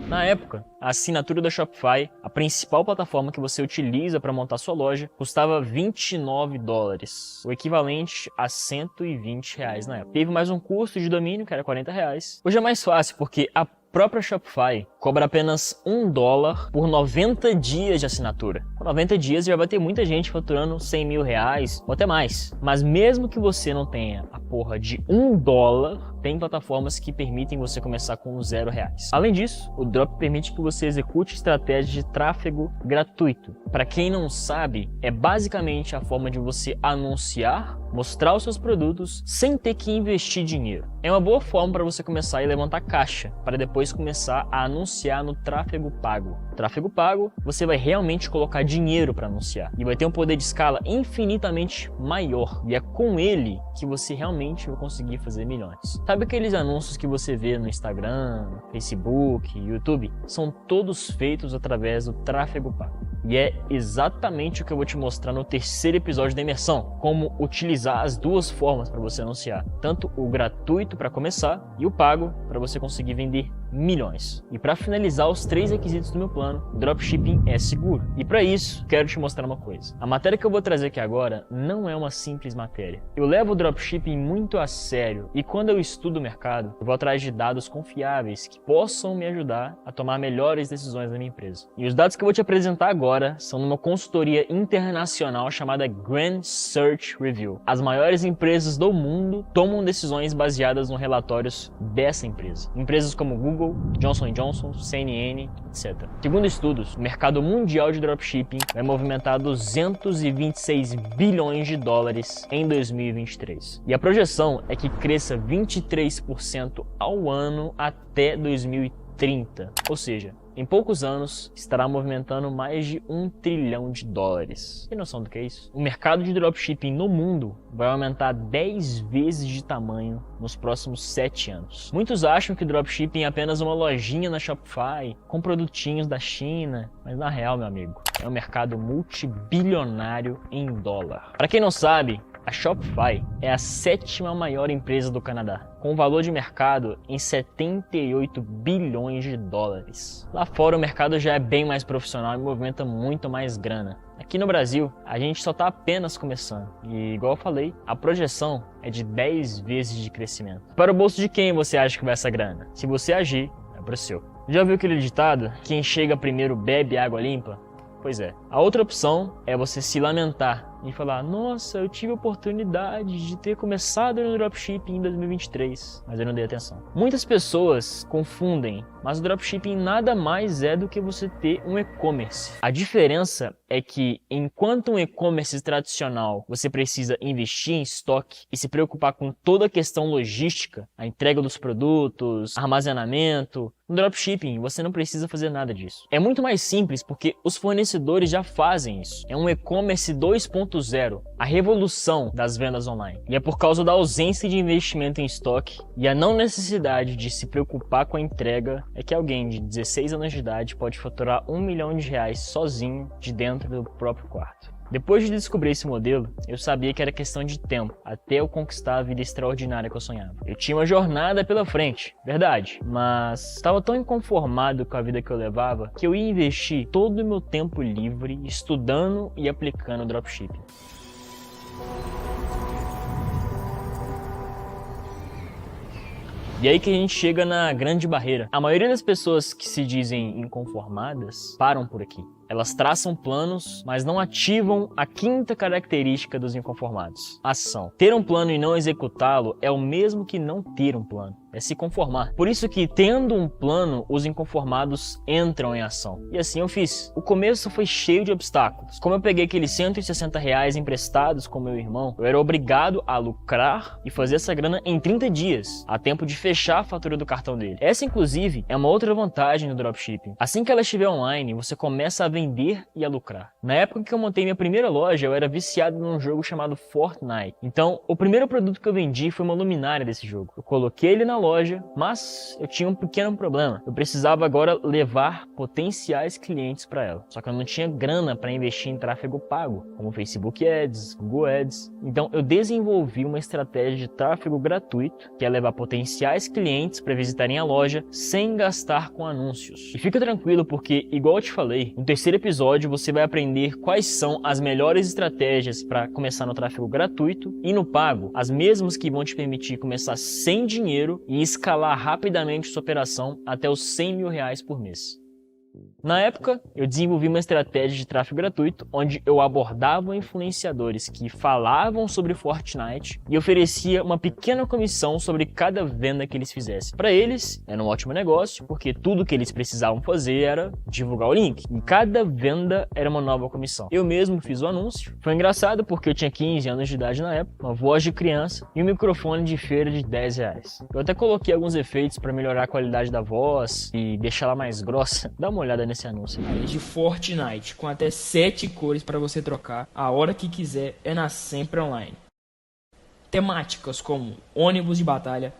Na época, a assinatura da Shopify, a principal plataforma que você utiliza para montar sua loja, custava $29, o equivalente a R$120 na época. Teve mais um custo de domínio, que era R$40. Hoje é mais fácil, porque a própria Shopify cobra apenas $1 por 90 dias de assinatura. Por 90 dias já vai ter muita gente faturando R$100 mil ou até mais. Mas mesmo que você não tenha a porra de $1, tem plataformas que permitem você começar com R$0. Além disso, o Drop permite que você execute estratégias de tráfego gratuito. Para quem não sabe, é basicamente a forma de você anunciar, mostrar os seus produtos sem ter que investir dinheiro. É uma boa forma para você começar a levantar caixa, para depois começar a anunciar no tráfego pago. Tráfego pago, você vai realmente colocar dinheiro para anunciar e vai ter um poder de escala infinitamente maior. E é com ele que você realmente vai conseguir fazer milhões. Sabe aqueles anúncios que você vê no Instagram, Facebook, YouTube? São todos feitos através do tráfego pago. E é exatamente o que eu vou te mostrar no terceiro episódio da imersão, como utilizar as duas formas para você anunciar, tanto o gratuito para começar e o pago para você conseguir vender milhões. E para finalizar os 3 requisitos do meu plano, o dropshipping é seguro. E para isso, quero te mostrar uma coisa. A matéria que eu vou trazer aqui agora não é uma simples matéria. Eu levo o dropshipping muito a sério e quando eu estudo o mercado, eu vou atrás de dados confiáveis que possam me ajudar a tomar melhores decisões na minha empresa. E os dados que eu vou te apresentar agora são numa consultoria internacional chamada Grand Search Review. As maiores empresas do mundo tomam decisões baseadas nos relatórios dessa empresa. Empresas como Google, Johnson & Johnson, CNN, etc. Segundo estudos, o mercado mundial de dropshipping vai movimentar 226 bilhões de dólares em 2023. E a projeção é que cresça 23% ao ano até 2030. 2030. Ou seja, em poucos anos, estará movimentando mais de $1 trilhão. Tem noção do que é isso? O mercado de dropshipping no mundo vai aumentar 10 vezes de tamanho nos próximos 7 anos. Muitos acham que dropshipping é apenas uma lojinha na Shopify com produtinhos da China, mas na real, meu amigo, é um mercado multibilionário em dólar. Para quem não sabe, a Shopify é a 7ª maior empresa do Canadá, com um valor de mercado em 78 bilhões de dólares. Lá fora o mercado já é bem mais profissional e movimenta muito mais grana. Aqui no Brasil, a gente só está apenas começando. E igual eu falei, a projeção é de 10 vezes de crescimento. Para o bolso de quem você acha que vai essa grana? Se você agir, é para o seu. Já ouviu aquele ditado? Quem chega primeiro bebe água limpa? Pois é. A outra opção é você se lamentar e falar: nossa, eu tive a oportunidade de ter começado no dropshipping em 2023, mas eu não dei atenção. Muitas pessoas confundem, mas o dropshipping nada mais é do que você ter um e-commerce. A diferença é que, enquanto um e-commerce tradicional você precisa investir em estoque e se preocupar com toda a questão logística, a entrega dos produtos, armazenamento, no dropshipping você não precisa fazer nada disso. É muito mais simples porque os fornecedores já fazem isso. É um e-commerce 2.0, a revolução das vendas online. E é por causa da ausência de investimento em estoque e a não necessidade de se preocupar com a entrega é que alguém de 16 anos de idade pode faturar R$1 milhão sozinho de dentro do próprio quarto. Depois de descobrir esse modelo, eu sabia que era questão de tempo até eu conquistar a vida extraordinária que eu sonhava. Eu tinha uma jornada pela frente, verdade, mas estava tão inconformado com a vida que eu levava que eu ia investir todo o meu tempo livre estudando e aplicando dropshipping. E aí que a gente chega na grande barreira. A maioria das pessoas que se dizem inconformadas param por aqui. Elas traçam planos, mas não ativam a 5ª característica dos inconformados: ação. Ter um plano e não executá-lo é o mesmo que não ter um plano. É se conformar. Por isso que, tendo um plano, os inconformados entram em ação. E assim eu fiz. O começo foi cheio de obstáculos. Como eu peguei aqueles R$160 emprestados com meu irmão, eu era obrigado a lucrar e fazer essa grana em 30 dias, a tempo de fechar a fatura do cartão dele. Essa, inclusive, é uma outra vantagem do dropshipping. Assim que ela estiver online, você começa a vender e a lucrar. Na época que eu montei minha primeira loja, eu era viciado num jogo chamado Fortnite. Então, o primeiro produto que eu vendi foi uma luminária desse jogo. Eu coloquei ele na loja, mas eu tinha um pequeno problema. Eu precisava agora levar potenciais clientes para ela. Só que eu não tinha grana para investir em tráfego pago, como Facebook Ads, Google Ads. Então, eu desenvolvi uma estratégia de tráfego gratuito, que é levar potenciais clientes para visitarem a loja sem gastar com anúncios. E fica tranquilo porque, igual eu te falei, no terceiro episódio você vai aprender quais são as melhores estratégias para começar no tráfego gratuito e no pago, as mesmas que vão te permitir começar sem dinheiro e escalar rapidamente sua operação até os R$100 mil por mês. Na época, eu desenvolvi uma estratégia de tráfego gratuito, onde eu abordava influenciadores que falavam sobre Fortnite e oferecia uma pequena comissão sobre cada venda que eles fizessem. Para eles, era um ótimo negócio, porque tudo que eles precisavam fazer era divulgar o link. E cada venda era uma nova comissão. Eu mesmo fiz o anúncio. Foi engraçado porque eu tinha 15 anos de idade na época, uma voz de criança e um microfone de feira de R$10. Eu até coloquei alguns efeitos para melhorar a qualidade da voz e deixá-la mais grossa. Dá uma olhada nesse anúncio. De Fortnite, com até 7 cores para você trocar a hora que quiser, é na Sempre Online. Temáticas como ônibus de batalha,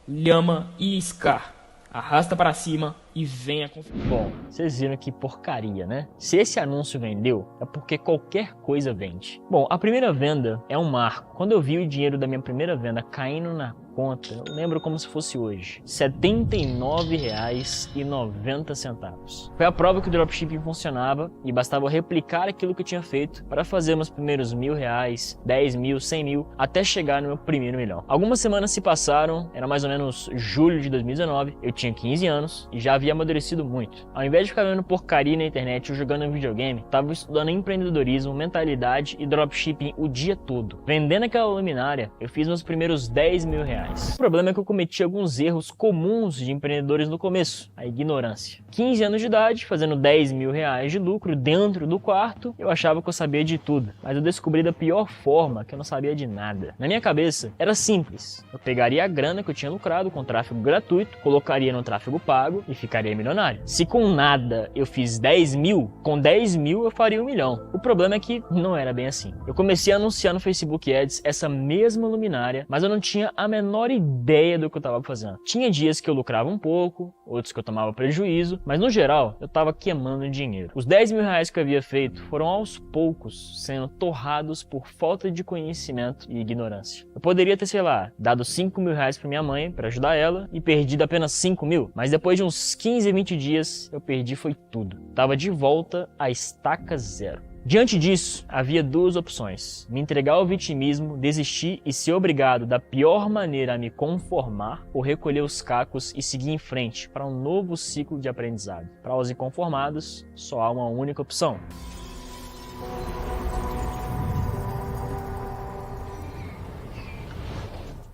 lhama e Scar. Arrasta para cima e venha conferir. Bom, vocês viram que porcaria, né? Se esse anúncio vendeu, é porque qualquer coisa vende. Bom, a primeira venda é um marco. Quando eu vi o dinheiro da minha primeira venda caindo na conta, eu lembro como se fosse hoje, R$ 79,90. Foi a prova que o dropshipping funcionava e bastava replicar aquilo que eu tinha feito para fazer meus primeiros R$1.000, 10 mil, 100 mil, até chegar no meu primeiro milhão. Algumas semanas se passaram, era mais ou menos julho de 2019, eu tinha 15 anos e já havia amadurecido muito. Ao invés de ficar vendo porcaria na internet ou jogando videogame, estava estudando empreendedorismo, mentalidade e dropshipping o dia todo. Vendendo aquela luminária, eu fiz meus primeiros R$10 mil. O problema é que eu cometi alguns erros comuns de empreendedores no começo, a ignorância. 15 anos de idade, fazendo R$10 mil de lucro dentro do quarto, eu achava que eu sabia de tudo, mas eu descobri da pior forma que eu não sabia de nada. Na minha cabeça, era simples. Eu pegaria a grana que eu tinha lucrado com tráfego gratuito, colocaria no tráfego pago e ficaria ficaria milionário. Se com nada eu fiz 10 mil, com 10 mil eu faria 1 milhão. O problema é que não era bem assim. Eu comecei a anunciar no Facebook Ads essa mesma luminária, mas eu não tinha a menor ideia do que eu estava fazendo. Tinha dias que eu lucrava um pouco, outros que eu tomava prejuízo, mas no geral eu estava queimando dinheiro. Os 10 mil reais que eu havia feito foram aos poucos sendo torrados por falta de conhecimento e ignorância. Eu poderia ter, sei lá, dado 5 mil reais para minha mãe para ajudar ela e perdido apenas 5 mil, mas depois de uns 15, 20 dias eu perdi foi tudo. Tava de volta à estaca zero. Diante disso, havia duas opções: me entregar ao vitimismo, desistir e ser obrigado da pior maneira a me conformar, ou recolher os cacos e seguir em frente para um novo ciclo de aprendizado. Para os inconformados, só há uma única opção: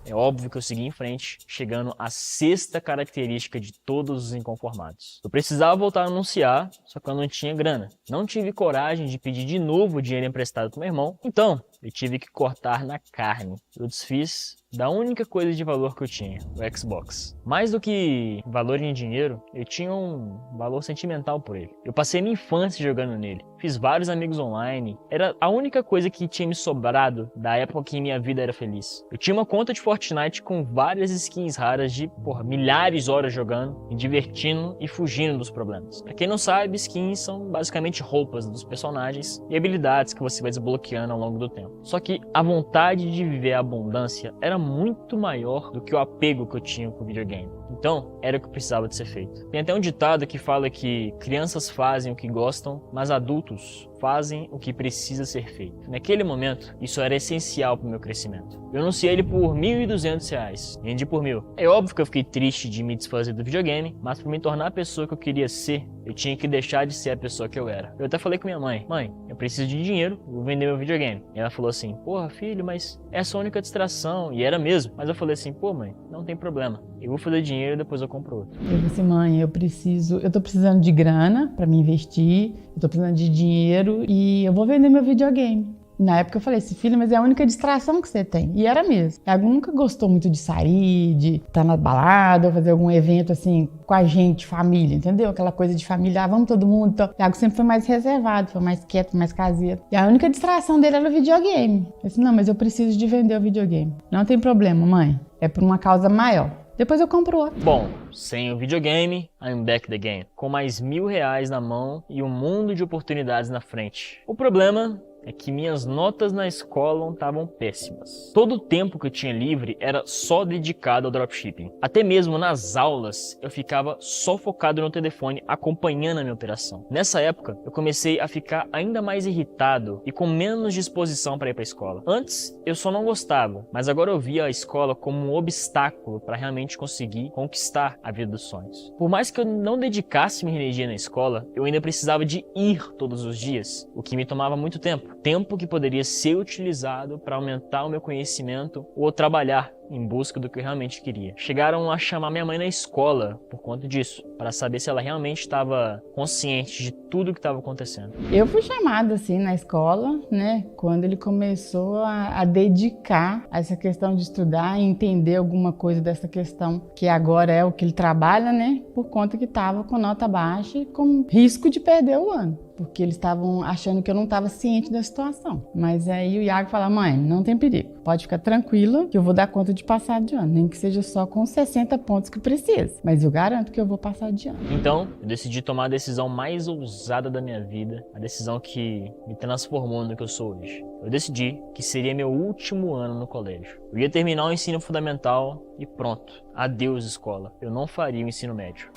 é óbvio que eu segui em frente, chegando à sexta característica de todos os inconformados. Eu precisava voltar a anunciar, só que eu não tinha grana. Não tive coragem de pedir de novo o dinheiro emprestado pro meu irmão, então eu tive que cortar na carne. Eu desfiz da única coisa de valor que eu tinha, o Xbox. Mais do que valor em dinheiro, eu tinha um valor sentimental por ele. Eu passei minha infância jogando nele. Fiz vários amigos online. Era a única coisa que tinha me sobrado da época que minha vida era feliz. Eu tinha uma conta de Fortnite com várias skins raras de, milhares de horas jogando, me divertindo e fugindo dos problemas. Pra quem não sabe, skins são basicamente roupas dos personagens e habilidades que você vai desbloqueando ao longo do tempo. Só que a vontade de viver a abundância era muito maior do que o apego que eu tinha com o videogame. Então, era o que precisava de ser feito. Tem até um ditado que fala que crianças fazem o que gostam, mas adultos fazem o que precisa ser feito. Naquele momento, isso era essencial para o meu crescimento. Eu anunciei ele por R$ 1.200, vendi por 1.000. É óbvio que eu fiquei triste de me desfazer do videogame, mas para me tornar a pessoa que eu queria ser, eu tinha que deixar de ser a pessoa que eu era. Eu até falei com minha mãe: mãe, eu preciso de dinheiro, vou vender meu videogame. E ela falou assim: porra, filho, mas essa é a única distração. E era mesmo. Mas eu falei assim: pô, mãe, não tem problema. Eu vou fazer dinheiro e depois eu compro outro. Eu falei assim: mãe, eu tô precisando de grana para me investir, eu tô precisando de dinheiro e eu vou vender meu videogame. E na época eu falei assim: filho, mas é a única distração que você tem. E era mesmo. Thiago nunca gostou muito de sair, de estar na balada, fazer algum evento assim com a gente, família, entendeu? Aquela coisa de família, vamos todo mundo. Então, Thiago sempre foi mais reservado, foi mais quieto, mais caseiro. E a única distração dele era o videogame. Eu disse: não, mas eu preciso de vender o videogame. Não tem problema, mãe. É por uma causa maior. Depois eu compro outro. Bom, sem o videogame, I'm back the game. Com mais R$ 1.000 na mão e um mundo de oportunidades na frente. O problema é que minhas notas na escola estavam péssimas. Todo o tempo que eu tinha livre era só dedicado ao dropshipping. Até mesmo nas aulas, eu ficava só focado no telefone, acompanhando a minha operação. Nessa época, eu comecei a ficar ainda mais irritado e com menos disposição para ir para a escola. Antes, eu só não gostava, mas agora eu via a escola como um obstáculo para realmente conseguir conquistar a vida dos sonhos. Por mais que eu não dedicasse minha energia na escola, eu ainda precisava de ir todos os dias, o que me tomava muito tempo. Tempo que poderia ser utilizado para aumentar o meu conhecimento ou trabalhar em busca do que eu realmente queria. Chegaram a chamar minha mãe na escola por conta disso, para saber se ela realmente estava consciente de tudo que estava acontecendo. Eu fui chamada assim na escola, né, quando ele começou a dedicar a essa questão de estudar e entender alguma coisa dessa questão, que agora é o que ele trabalha, né, por conta que estava com nota baixa e com risco de perder o ano. Porque eles estavam achando que eu não estava ciente da situação. Mas aí o Iago falou: mãe, não tem perigo, pode ficar tranquila que eu vou dar conta de passar de ano, nem que seja só com 60 pontos que precisa, mas eu garanto que eu vou passar de ano. Então, eu decidi tomar a decisão mais ousada da minha vida, a decisão que me transformou no que eu sou hoje. Eu decidi que seria meu último ano no colégio. Eu ia terminar o ensino fundamental e pronto, adeus escola. Eu não faria o ensino médio.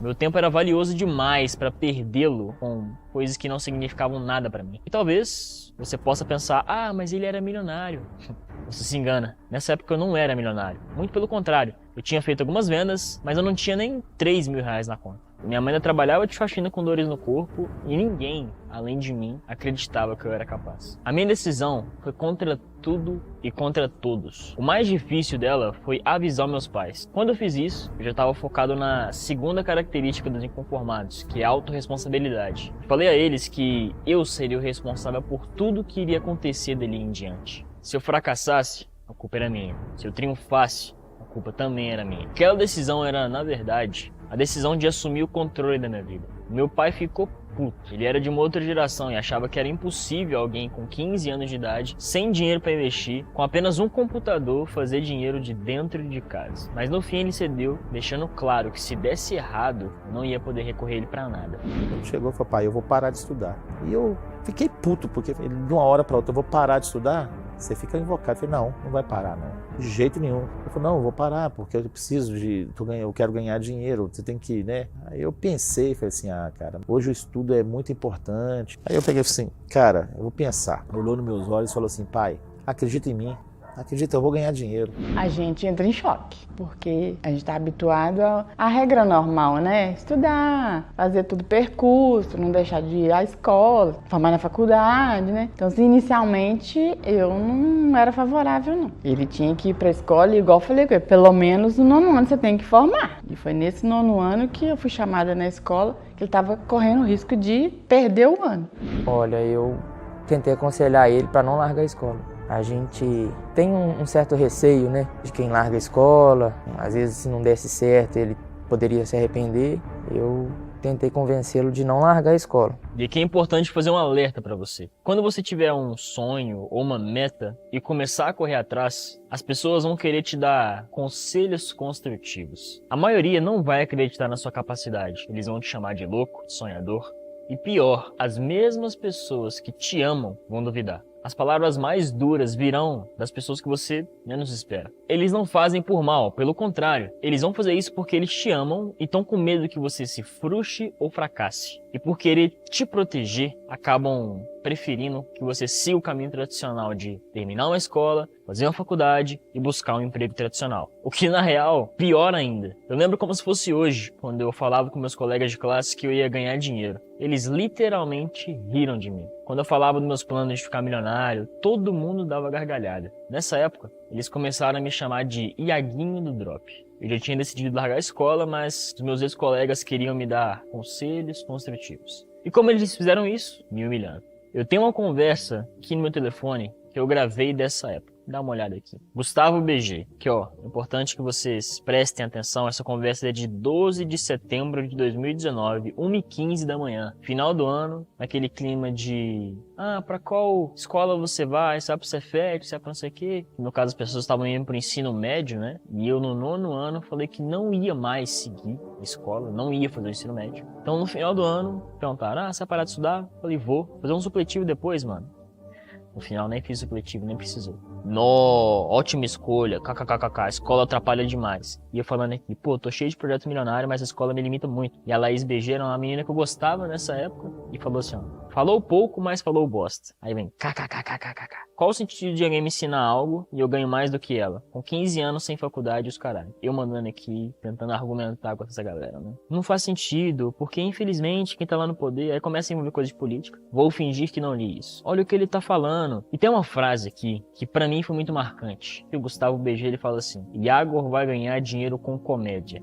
Meu tempo era valioso demais para perdê-lo com coisas que não significavam nada para mim. E talvez você possa pensar: ah, mas ele era milionário. Você se engana. Nessa época eu não era milionário. Muito pelo contrário. Eu tinha feito algumas vendas, mas eu não tinha nem R$3.000 na conta. Minha mãe ainda trabalhava de faxina com dores no corpo e ninguém, além de mim, acreditava que eu era capaz. A minha decisão foi contra tudo e contra todos. O mais difícil dela foi avisar meus pais. Quando eu fiz isso, eu já estava focado na segunda característica dos inconformados, que é a autorresponsabilidade. Falei a eles que eu seria o responsável por tudo que iria acontecer dali em diante. Se eu fracassasse, a culpa era minha. Se eu triunfasse, a culpa também era minha. Aquela decisão era, na verdade, a decisão de assumir o controle da minha vida. Meu pai ficou puto. Ele era de uma outra geração e achava que era impossível alguém com 15 anos de idade, sem dinheiro para investir, com apenas um computador, fazer dinheiro de dentro de casa. Mas no fim ele cedeu, deixando claro que se desse errado, não ia poder recorrer ele para nada. Ele chegou e falou, pai, eu vou parar de estudar. E eu fiquei puto, porque ele, de uma hora para outra, eu vou parar de estudar? Você fica invocado. Eu falei, não vai parar, não. De jeito nenhum. Ele falou, não, eu vou parar, porque eu preciso eu quero ganhar dinheiro, você tem que, né? Aí eu pensei, falei assim, cara, hoje o estudo é muito importante. Aí eu peguei e falei assim, cara, eu vou pensar. Ele olhou nos meus olhos e falou assim, pai, acredita em mim. Acredita, eu vou ganhar dinheiro. A gente entra em choque, porque a gente está habituado à regra normal, né? Estudar, fazer tudo percurso, não deixar de ir à escola, formar na faculdade, né? Então, assim, inicialmente, eu não era favorável, não. Ele tinha que ir para a escola, e igual eu falei com ele, pelo menos no 9º ano você tem que formar. E foi nesse 9º ano que eu fui chamada na escola, que ele estava correndo o risco de perder o ano. Olha, eu tentei aconselhar ele para não largar a escola. A gente tem um certo receio, né, de quem larga a escola. Às vezes, se não desse certo, ele poderia se arrepender. Eu tentei convencê-lo de não largar a escola. E aqui é importante fazer um alerta para você. Quando você tiver um sonho ou uma meta e começar a correr atrás, as pessoas vão querer te dar conselhos construtivos. A maioria não vai acreditar na sua capacidade. Eles vão te chamar de louco, de sonhador. E pior, as mesmas pessoas que te amam vão duvidar. As palavras mais duras virão das pessoas que você menos espera. Eles não fazem por mal, pelo contrário. Eles vão fazer isso porque eles te amam e estão com medo que você se frustre ou fracasse. E por querer te proteger, acabam preferindo que você siga o caminho tradicional de terminar uma escola, fazer uma faculdade e buscar um emprego tradicional. O que, na real, pior ainda. Eu lembro como se fosse hoje, quando eu falava com meus colegas de classe que eu ia ganhar dinheiro. Eles literalmente riram de mim. Quando eu falava dos meus planos de ficar milionário, todo mundo dava gargalhada. Nessa época, eles começaram a me chamar de Iaguinho do Drop. Eu já tinha decidido largar a escola, mas os meus ex-colegas queriam me dar conselhos construtivos. E como eles fizeram isso? Me humilhando. Eu tenho uma conversa aqui no meu telefone que eu gravei dessa época. Dá uma olhada aqui. Gustavo BG. Que é importante que vocês prestem atenção. Essa conversa é de 12 de setembro de 2019, 1h15 da manhã. Final do ano, naquele clima de... pra qual escola você vai? Se é pro Cefet, se é pra não sei o quê. No caso, as pessoas estavam indo pro ensino médio, né? E eu, no 9º ano, falei que não ia mais seguir a escola, não ia fazer o ensino médio. Então, no final do ano, perguntaram, você vai parar de estudar? Eu falei, vou. Fazer um supletivo depois, mano. No final, nem fiz supletivo, nem precisou. Ótima escolha, kkkk, a escola atrapalha demais. E eu falando aqui, tô cheio de projeto milionário, mas a escola me limita muito. E a Laís BG era uma menina que eu gostava nessa época e falou assim, falou pouco, mas falou bosta. Aí vem, kkkk. Qual o sentido de alguém me ensinar algo e eu ganho mais do que ela? Com 15 anos sem faculdade, os caralho. Eu mandando aqui, tentando argumentar com essa galera, né? Não faz sentido, porque infelizmente quem tá lá no poder, aí começa a envolver coisa de política. Vou fingir que não li isso. Olha o que ele tá falando. E tem uma frase aqui, que pra mim foi muito marcante. Que o Gustavo BG, ele fala assim, Iagor vai ganhar dinheiro com comédia.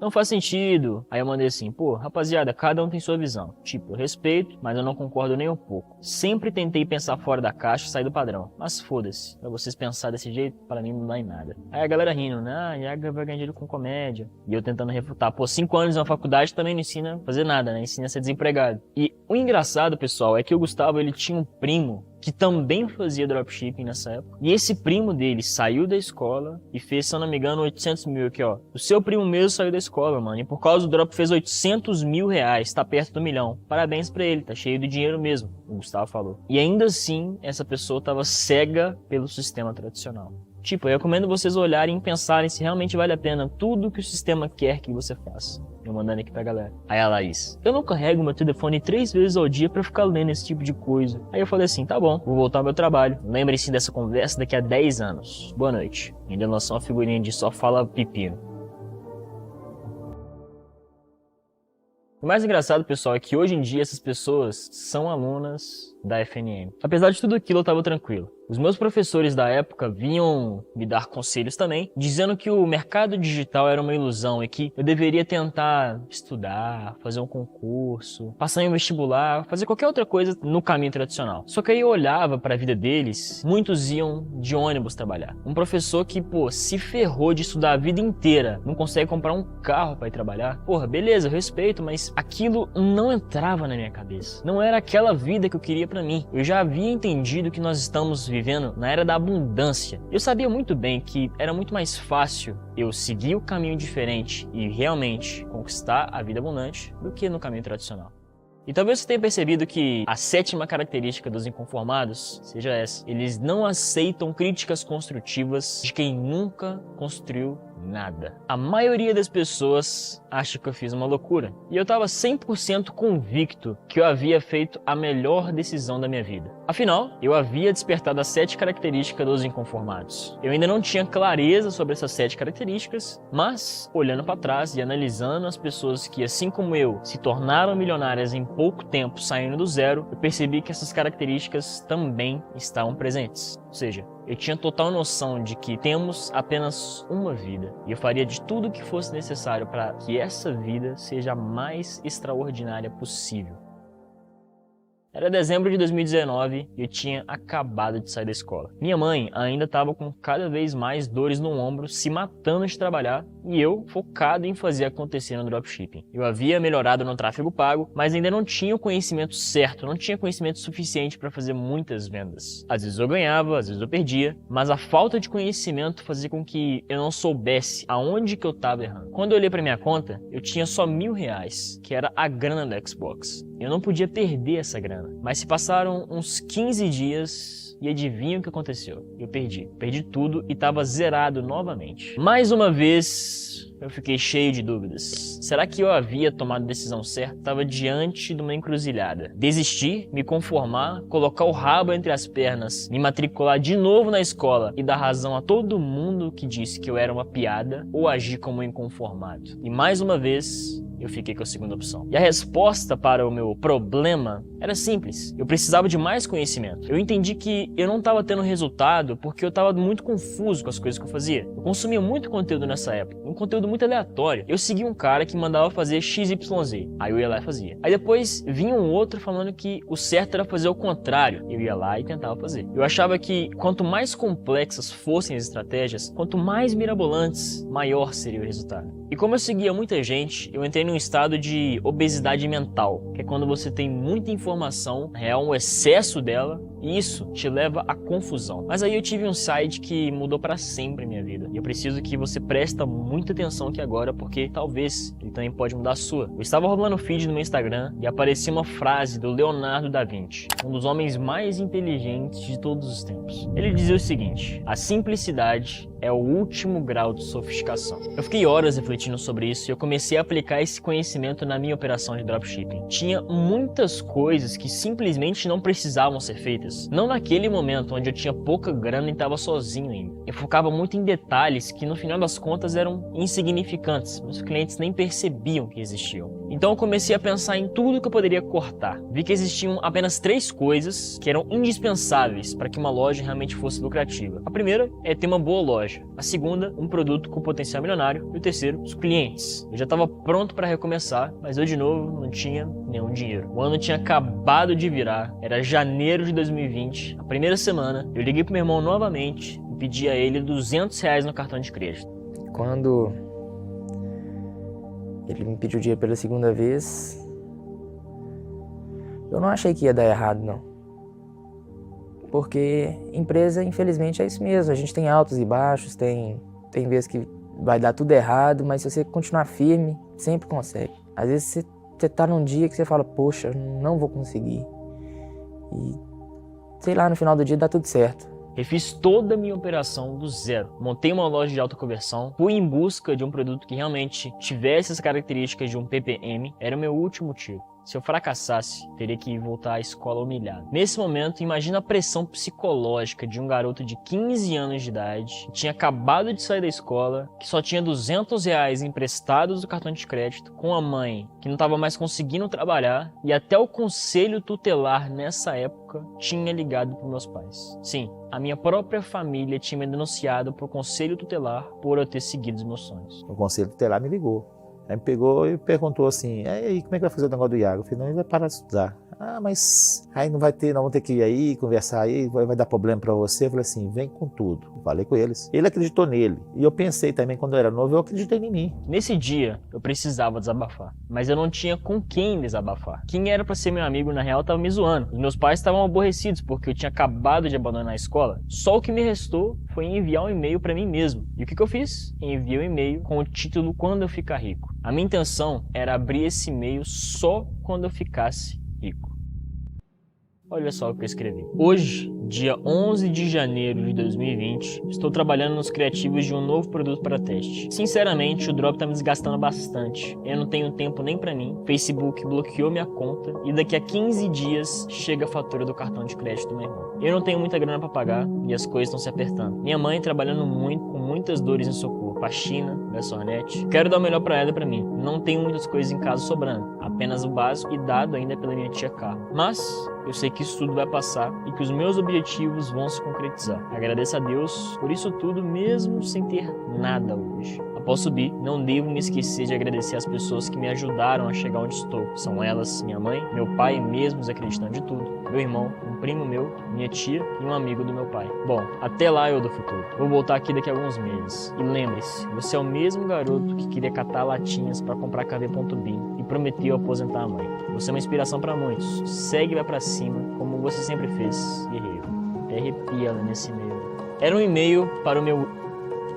Não faz sentido. Aí eu mandei assim, rapaziada, cada um tem sua visão. Tipo, eu respeito, mas eu não concordo nem um pouco. Sempre tentei pensar fora da caixa e sair do padrão. Mas foda-se, pra vocês pensar desse jeito, pra mim não dá em nada. Aí a galera rindo, né? Iago vai ganhar dinheiro com comédia. E eu tentando refutar. 5 anos na faculdade também não ensina a fazer nada, né? Ensina a ser desempregado. E o engraçado, pessoal, é que o Gustavo, ele tinha um primo que também fazia dropshipping nessa época. E esse primo dele saiu da escola e fez, se eu não me engano, 800 mil aqui, O seu primo mesmo saiu da escola, mano. E por causa do drop fez 800 mil reais. Tá perto do 1 milhão. Parabéns pra ele, tá cheio de dinheiro mesmo, o Gustavo falou. E ainda assim, essa pessoa tava cega pelo sistema tradicional. Tipo, eu recomendo vocês olharem e pensarem se realmente vale a pena tudo que o sistema quer que você faça. Eu mandando aqui pra galera. Aí a Laís, eu não carrego meu telefone 3 vezes ao dia pra ficar lendo esse tipo de coisa. Aí eu falei assim, tá bom, vou voltar ao meu trabalho. Lembrem-se dessa conversa daqui a 10 anos. Boa noite. Ainda lançou uma figurinha de só fala pepino. O mais engraçado, pessoal, é que hoje em dia essas pessoas são alunas da FNM. Apesar de tudo aquilo, eu estava tranquilo. Os meus professores da época vinham me dar conselhos também, dizendo que o mercado digital era uma ilusão e que eu deveria tentar estudar, fazer um concurso, passar em um vestibular, fazer qualquer outra coisa no caminho tradicional. Só que aí eu olhava para a vida deles, muitos iam de ônibus trabalhar. Um professor que, se ferrou de estudar a vida inteira, não consegue comprar um carro para ir trabalhar. Porra, beleza, eu respeito, mas aquilo não entrava na minha cabeça. Não era aquela vida que eu queria para mim. Eu já havia entendido que nós estamos vivendo na era da abundância. Eu sabia muito bem que era muito mais fácil eu seguir o caminho diferente e realmente conquistar a vida abundante do que no caminho tradicional. E talvez você tenha percebido que a 7ª característica dos inconformados seja essa: eles não aceitam críticas construtivas de quem nunca construiu nada. A maioria das pessoas acha que eu fiz uma loucura. E eu estava 100% convicto que eu havia feito a melhor decisão da minha vida. Afinal, eu havia despertado as 7 características dos inconformados. Eu ainda não tinha clareza sobre essas 7 características, mas, olhando para trás e analisando as pessoas que, assim como eu, se tornaram milionárias em pouco tempo saindo do zero, eu percebi que essas características também estavam presentes. Ou seja, eu tinha total noção de que temos apenas uma vida e eu faria de tudo o que fosse necessário para que essa vida seja a mais extraordinária possível. Era dezembro de 2019 e eu tinha acabado de sair da escola. Minha mãe ainda estava com cada vez mais dores no ombro, se matando de trabalhar, e eu focado em fazer acontecer no dropshipping. Eu havia melhorado no tráfego pago, mas ainda não tinha o conhecimento certo, não tinha conhecimento suficiente para fazer muitas vendas. Às vezes eu ganhava, às vezes eu perdia, mas a falta de conhecimento fazia com que eu não soubesse aonde que eu estava errando. Quando eu olhei para minha conta, eu tinha só R$1.000, que era a grana do Xbox. Eu não podia perder essa grana. Mas se passaram uns 15 dias e adivinha o que aconteceu? Eu perdi. Perdi tudo e estava zerado novamente. Mais uma vez, eu fiquei cheio de dúvidas. Será que eu havia tomado a decisão certa? Estava diante de uma encruzilhada. Desistir, me conformar, colocar o rabo entre as pernas, me matricular de novo na escola e dar razão a todo mundo que disse que eu era uma piada, ou agir como um inconformado. E mais uma vez, eu fiquei com a segunda opção. E a resposta para o meu problema era simples. Eu precisava de mais conhecimento. Eu entendi que eu não estava tendo resultado porque eu estava muito confuso com as coisas que eu fazia. Eu consumia muito conteúdo nessa época, um conteúdo muito aleatório. Eu seguia um cara que mandava fazer XYZ, aí eu ia lá e fazia. Aí depois vinha um outro falando que o certo era fazer o contrário. Eu ia lá e tentava fazer. Eu achava que quanto mais complexas fossem as estratégias, quanto mais mirabolantes, maior seria o resultado. E como eu seguia muita gente, eu entrei num estado de obesidade mental, que é quando você tem muita informação, na real, um excesso dela, e isso te leva à confusão. Mas aí eu tive um insight que mudou para sempre a minha vida. E eu preciso que você preste muita atenção aqui agora, porque talvez ele também pode mudar a sua. Eu estava rolando o feed no meu Instagram e aparecia uma frase do Leonardo da Vinci, um dos homens mais inteligentes de todos os tempos. Ele dizia o seguinte: a simplicidade é o último grau de sofisticação. Eu fiquei horas refletindo sobre isso e eu comecei a aplicar esse conhecimento na minha operação de dropshipping. Tinha muitas coisas que simplesmente não precisavam ser feitas. Não naquele momento onde eu tinha pouca grana e estava sozinho ainda. Eu focava muito em detalhes que no final das contas eram insignificantes. Meus clientes nem percebiam que existiam. Então eu comecei a pensar em tudo que eu poderia cortar. Vi que existiam apenas 3 coisas que eram indispensáveis para que uma loja realmente fosse lucrativa. A primeira é ter uma boa loja. A segunda, um produto com potencial milionário. E o terceiro, os clientes. Eu já estava pronto para recomeçar, mas eu de novo não tinha nenhum dinheiro. O ano tinha acabado de virar, era janeiro de 2020. A primeira semana, eu liguei pro meu irmão novamente e pedi a ele R$200 no cartão de crédito. Quando ele me pediu dinheiro pela segunda vez, eu não achei que ia dar errado, não. Porque empresa, infelizmente, é isso mesmo. A gente tem altos e baixos, tem vezes que vai dar tudo errado, mas se você continuar firme, sempre consegue. Às vezes você tá num dia que você fala, poxa, não vou conseguir. E, sei lá, no final do dia dá tudo certo. Refiz toda a minha operação do zero. Montei uma loja de alta conversão, fui em busca de um produto que realmente tivesse as características de um PPM, era o meu último tiro. Se eu fracassasse, teria que voltar à escola humilhado. Nesse momento, imagina a pressão psicológica de um garoto de 15 anos de idade, que tinha acabado de sair da escola, que só tinha R$200 emprestados do cartão de crédito, com a mãe que não estava mais conseguindo trabalhar, e até o conselho tutelar nessa época tinha ligado para meus pais. Sim, a minha própria família tinha me denunciado para o conselho tutelar por eu ter seguido os meus sonhos. O conselho tutelar me ligou. Aí me pegou e perguntou assim, e aí, como é que vai fazer o negócio do Iago? Eu falei, não, ele vai parar de estudar. Ah, mas aí não vai ter, nós vamos ter que ir aí, conversar aí, vai dar problema pra você. Eu falei assim, vem com tudo. Eu falei com eles. Ele acreditou nele. E eu pensei também, quando eu era novo, eu acreditei em mim. Nesse dia, eu precisava desabafar, mas eu não tinha com quem desabafar. Quem era pra ser meu amigo, na real, tava me zoando. Os meus pais estavam aborrecidos porque eu tinha acabado de abandonar a escola. Só o que me restou foi enviar um e-mail pra mim mesmo. E o que eu fiz? Enviei um e-mail com o título Quando Eu Ficar Rico. A minha intenção era abrir esse e-mail só quando eu ficasse rico. Olha só o que eu escrevi. Hoje, dia 11 de janeiro de 2020, estou trabalhando nos criativos de um novo produto para teste. Sinceramente, o drop tá me desgastando bastante. Eu não tenho tempo nem pra mim. Facebook bloqueou minha conta e daqui a 15 dias chega a fatura do cartão de crédito do meu irmão. Eu não tenho muita grana para pagar e as coisas estão se apertando. Minha mãe trabalhando muito, com muitas dores em socorro, faxina, garçonete. Quero dar o melhor para ela e para mim. Não tenho muitas coisas em casa sobrando, apenas o básico e dado ainda pela minha tia Carla. Mas eu sei que isso tudo vai passar e que os meus objetivos vão se concretizar. Agradeço a Deus por isso tudo, mesmo sem ter nada hoje. Após subir, não devo me esquecer de agradecer as pessoas que me ajudaram a chegar onde estou. São elas, minha mãe, meu pai, mesmo acreditando de tudo, meu irmão, um primo meu, minha tia e um amigo do meu pai. Bom, até lá, eu do futuro. Vou voltar aqui daqui a alguns meses. E lembre-se, você é o mesmo garoto que queria catar latinhas para comprar KV.BIM e prometeu aposentar a mãe. Você é uma inspiração para muitos. Segue e vai pra cima, como você sempre fez, guerreiro. Arrepia nesse e-mail. Era um e-mail para o meu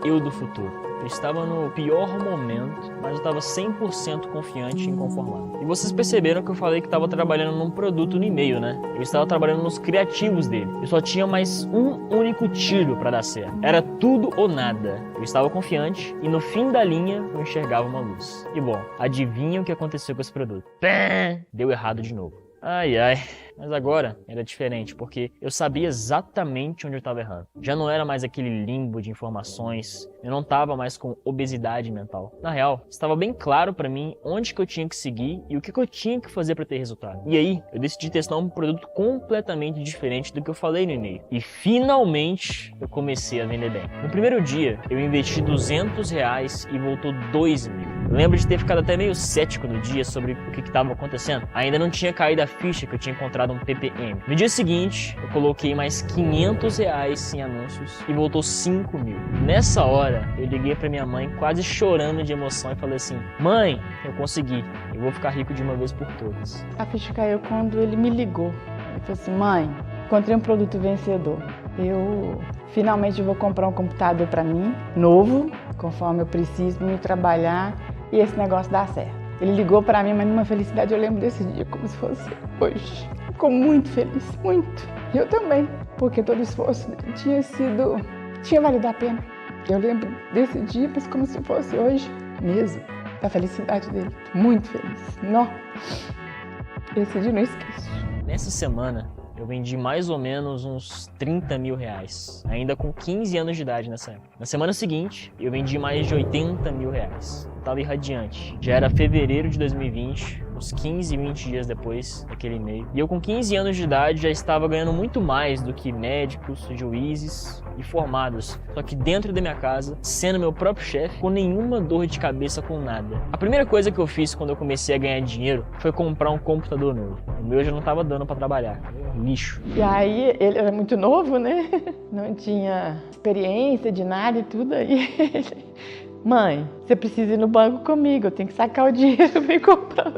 eu do futuro. Eu estava no pior momento, mas eu estava 100% confiante e inconformado. E vocês perceberam que eu falei que estava trabalhando num produto no e-mail, né? Eu estava trabalhando nos criativos dele. Eu só tinha mais um único tiro para dar certo. Era tudo ou nada. Eu estava confiante e no fim da linha eu enxergava uma luz. E bom, adivinha o que aconteceu com esse produto? Deu errado de novo. Ai, ai. Mas agora era diferente, porque eu sabia exatamente onde eu estava errando. Já não era mais aquele limbo de informações, eu não estava mais com obesidade mental. Na real, estava bem claro para mim onde que eu tinha que seguir e o que eu tinha que fazer para ter resultado. E aí, eu decidi testar um produto completamente diferente do que eu falei no e-mail. E finalmente, eu comecei a vender bem. No primeiro dia, eu investi R$200 e voltou 2.000. Eu lembro de ter ficado até meio cético no dia sobre o que estava acontecendo. Ainda não tinha caído a ficha que eu tinha encontrado um PPM. No dia seguinte, eu coloquei mais R$500 em anúncios e voltou 5.000. Nessa hora, eu liguei pra minha mãe quase chorando de emoção e falei assim: mãe, eu consegui, eu vou ficar rico de uma vez por todas. A ficha caiu quando ele me ligou. Ele falou assim: mãe, encontrei um produto vencedor. Eu finalmente vou comprar um computador pra mim, novo, conforme eu preciso para me trabalhar e esse negócio dá certo. Ele ligou pra mim, mas numa felicidade, eu lembro desse dia como se fosse hoje. Ficou muito feliz, muito. E eu também, porque todo o esforço dele tinha valido a pena. Eu lembro desse dia, mas como se fosse hoje mesmo, da felicidade dele. Muito feliz. Não, esse dia eu não esqueço. Nessa semana, eu vendi mais ou menos uns R$30.000, ainda com 15 anos de idade nessa época. Na semana seguinte, eu vendi mais de R$80.000. Estava irradiante. Já era fevereiro de 2020, uns 15, 20 dias depois daquele e-mail. E eu com 15 anos de idade já estava ganhando muito mais do que médicos, juízes e formados. Só que dentro da minha casa, sendo meu próprio chefe, com nenhuma dor de cabeça com nada. A primeira coisa que eu fiz quando eu comecei a ganhar dinheiro foi comprar um computador novo. O meu já não estava dando para trabalhar. Lixo. E aí, ele era muito novo, né? Não tinha experiência de nada e tudo aí. Mãe, você precisa ir no banco comigo, eu tenho que sacar o dinheiro pra ir comprar.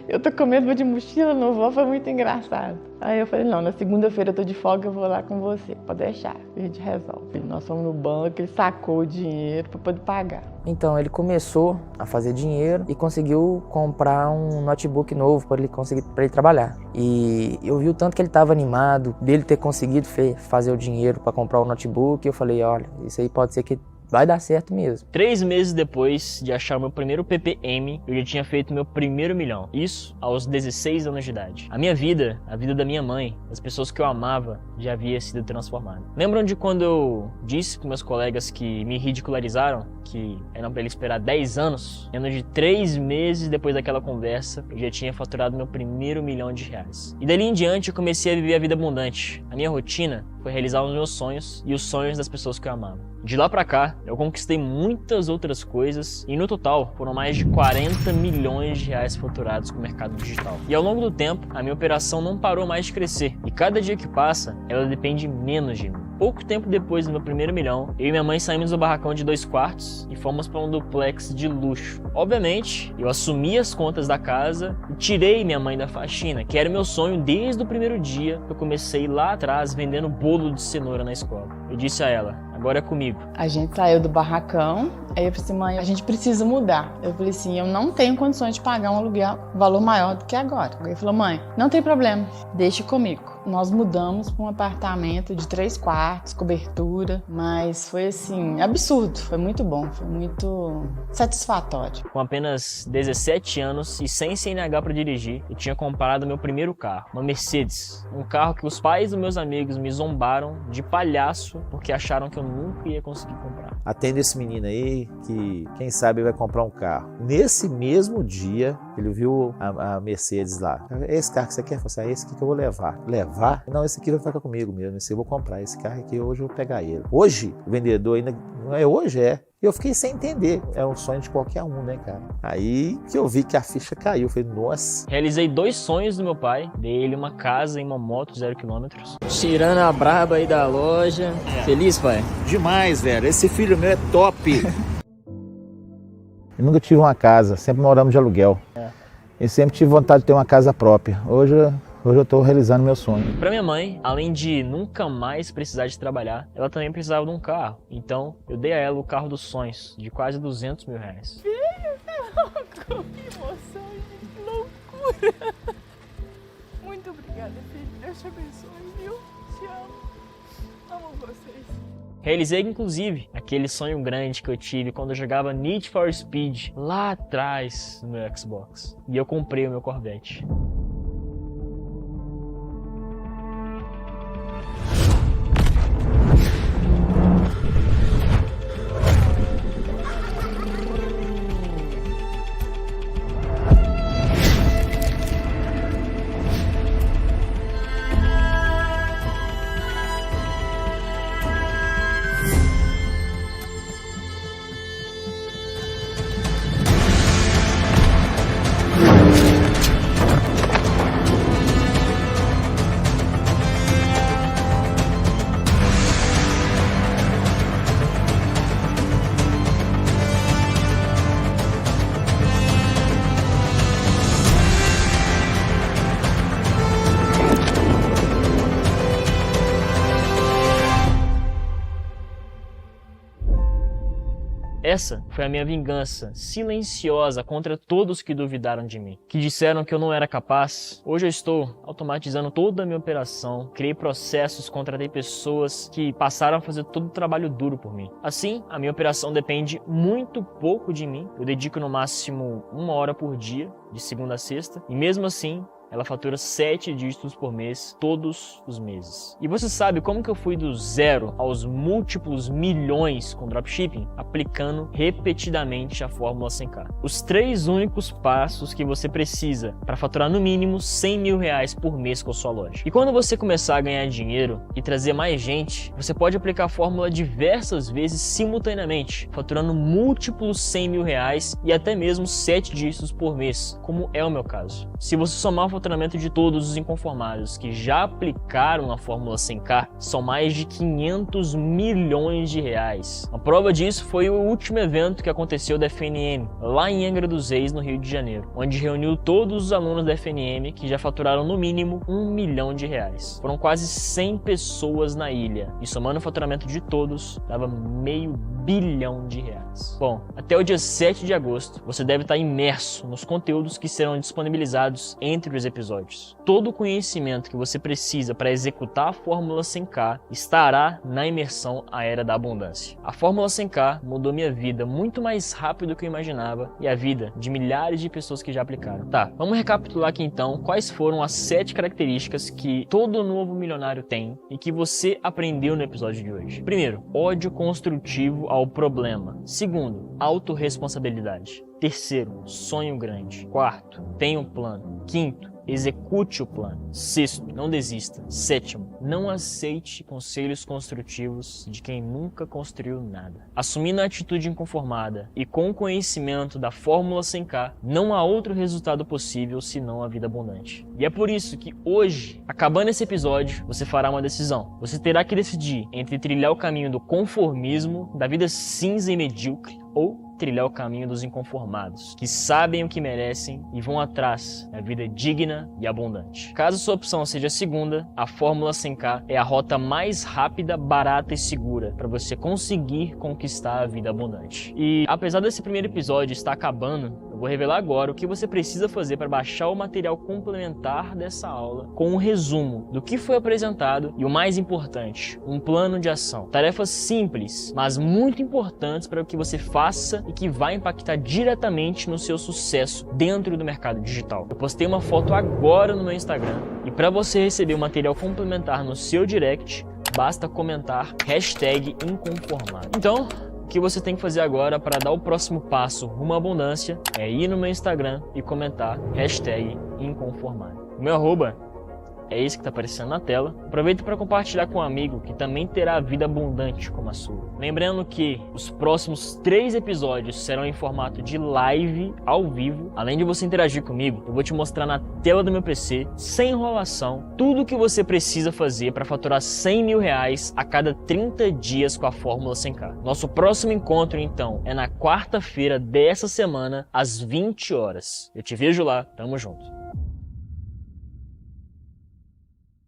Eu tô com medo de mochila, não vou, foi muito engraçado. Aí eu falei, não, na segunda-feira eu tô de folga, eu vou lá com você, pode deixar, a gente resolve. Nós fomos no banco, ele sacou o dinheiro pra poder pagar. Então ele começou a fazer dinheiro e conseguiu comprar um notebook novo para ele trabalhar. E eu vi o tanto que ele estava animado dele ter conseguido fazer o dinheiro para comprar o notebook. E eu falei, olha, isso aí pode ser que vai dar certo mesmo. 3 meses depois de achar o meu primeiro PPM, eu já tinha feito meu primeiro milhão. Isso aos 16 anos de idade. A minha vida, a vida da minha mãe, das pessoas que eu amava, já havia sido transformada. Lembram de quando eu disse para meus colegas que me ridicularizaram, que eram para ele esperar 10 anos? Menos de 3 meses depois daquela conversa, eu já tinha faturado meu primeiro milhão de reais. E dali em diante eu comecei a viver a vida abundante. A minha rotina foi realizar os meus sonhos e os sonhos das pessoas que eu amava. De lá pra cá, eu conquistei muitas outras coisas e no total foram mais de 40 milhões de reais faturados com o mercado digital. E ao longo do tempo, a minha operação não parou mais de crescer. E cada dia que passa, ela depende menos de mim. Pouco tempo depois do meu primeiro milhão, eu e minha mãe saímos do barracão de 2 quartos e fomos para um duplex de luxo. Obviamente, eu assumi as contas da casa e tirei minha mãe da faxina, que era o meu sonho desde o primeiro dia que eu comecei lá atrás vendendo bolo de cenoura na escola. Eu disse a ela: agora é comigo. A gente saiu do barracão, aí eu falei assim, mãe, a gente precisa mudar. Eu falei assim, eu não tenho condições de pagar um aluguel valor maior do que agora. Ele falou, mãe, não tem problema, deixe comigo. Nós mudamos para um apartamento de 3 quartos, cobertura, mas foi assim, absurdo, foi muito bom, foi muito satisfatório. Com apenas 17 anos e sem CNH para dirigir, eu tinha comprado meu primeiro carro, uma Mercedes. Um carro que os pais dos meus amigos me zombaram de palhaço porque acharam que eu nunca ia conseguir comprar. Atende esse menino aí que, quem sabe, vai comprar um carro. Nesse mesmo dia, ele viu a Mercedes lá. Esse carro que você quer? Eu falei assim, esse aqui que eu vou levar. Levar? Não, esse aqui vai ficar comigo mesmo. Esse eu vou comprar. Esse carro aqui, hoje eu vou pegar ele. Hoje, o vendedor ainda... Hoje é. Eu fiquei sem entender. É um sonho de qualquer um, né, cara? Aí que eu vi que a ficha caiu. Eu falei, nossa. Realizei 2 sonhos do meu pai. Dei ele uma casa e uma moto 0 km. Tirando a braba aí da loja. Feliz, pai? Demais, velho. Esse filho meu é top. Eu nunca tive uma casa. Sempre moramos de aluguel. E sempre tive vontade de ter uma casa própria. Hoje eu estou realizando meu sonho. Para minha mãe, além de nunca mais precisar de trabalhar, ela também precisava de um carro. Então, eu dei a ela o carro dos sonhos, de quase 200 mil reais. Filho, que emoção, que loucura. Muito obrigada, filho. Deus te abençoe, viu? Te amo. Amo vocês. Realizei, inclusive, aquele sonho grande que eu tive quando eu jogava Need for Speed lá atrás no meu Xbox. E eu comprei o meu Corvette. Essa foi a minha vingança silenciosa contra todos que duvidaram de mim, que disseram que eu não era capaz. Hoje eu estou automatizando toda a minha operação, criei processos, contratei pessoas que passaram a fazer todo o trabalho duro por mim. Assim, a minha operação depende muito pouco de mim. Eu dedico no máximo 1 hora por dia, de segunda a sexta, e mesmo assim, ela fatura 7 dígitos por mês, todos os meses. E você sabe como que eu fui do 0 aos múltiplos milhões com dropshipping? Aplicando repetidamente a fórmula 100K. Os 3 únicos passos que você precisa para faturar no mínimo 100 mil reais por mês com a sua loja. E quando você começar a ganhar dinheiro e trazer mais gente, você pode aplicar a fórmula diversas vezes simultaneamente, faturando múltiplos 100 mil reais e até mesmo 7 dígitos por mês, como é o meu caso. Se você somar o faturamento de todos os inconformados que já aplicaram a fórmula 100K, são mais de 500 milhões de reais. A prova disso foi o último evento que aconteceu da FNM, lá em Angra dos Reis, no Rio de Janeiro, onde reuniu todos os alunos da FNM que já faturaram no mínimo 1 milhão de reais. Foram quase 100 pessoas na ilha, e somando o faturamento de todos, dava meio bilhão de reais. Bom, até o dia 7 de agosto, você deve estar imerso nos conteúdos que serão disponibilizados entre os episódios episódios. Todo o conhecimento que você precisa para executar a Fórmula 100K estará na imersão à Era da Abundância. A Fórmula 100K mudou minha vida muito mais rápido do que eu imaginava e a vida de milhares de pessoas que já aplicaram. Tá, vamos recapitular aqui então quais foram as 7 características que todo novo milionário tem e que você aprendeu no episódio de hoje. Primeiro, ódio construtivo ao problema. Segundo, autorresponsabilidade. Terceiro, sonho grande. Quarto, tenha um plano. Quinto, execute o plano. Sexto, não desista. Sétimo, não aceite conselhos construtivos de quem nunca construiu nada. Assumindo a atitude inconformada e com o conhecimento da Fórmula 100K, não há outro resultado possível senão a vida abundante. E é por isso que hoje, acabando esse episódio, você fará uma decisão. Você terá que decidir entre trilhar o caminho do conformismo, da vida cinza e medíocre, ou trilhar o caminho dos inconformados, que sabem o que merecem e vão atrás da vida digna e abundante. Caso sua opção seja a segunda, a Fórmula 100K é a rota mais rápida, barata e segura para você conseguir conquistar a vida abundante. E apesar desse primeiro episódio estar acabando, eu vou revelar agora o que você precisa fazer para baixar o material complementar dessa aula com um resumo do que foi apresentado e o mais importante, um plano de ação. Tarefas simples, mas muito importantes para que você faça e que vai impactar diretamente no seu sucesso dentro do mercado digital. Eu postei uma foto agora no meu Instagram e para você receber o material complementar no seu direct, basta comentar #inconformado. Então, o que você tem que fazer agora para dar o próximo passo rumo à abundância é ir no meu Instagram e comentar #inconformado. O meu arroba é esse que está aparecendo na tela. Aproveita para compartilhar com um amigo que também terá a vida abundante como a sua. Lembrando que os próximos 3 episódios serão em formato de live, ao vivo. Além de você interagir comigo, eu vou te mostrar na tela do meu PC, sem enrolação, tudo o que você precisa fazer para faturar R$100 mil a cada 30 dias com a Fórmula 100K. Nosso próximo encontro, então, é na quarta-feira dessa semana, às 20 horas. Eu te vejo lá, tamo junto.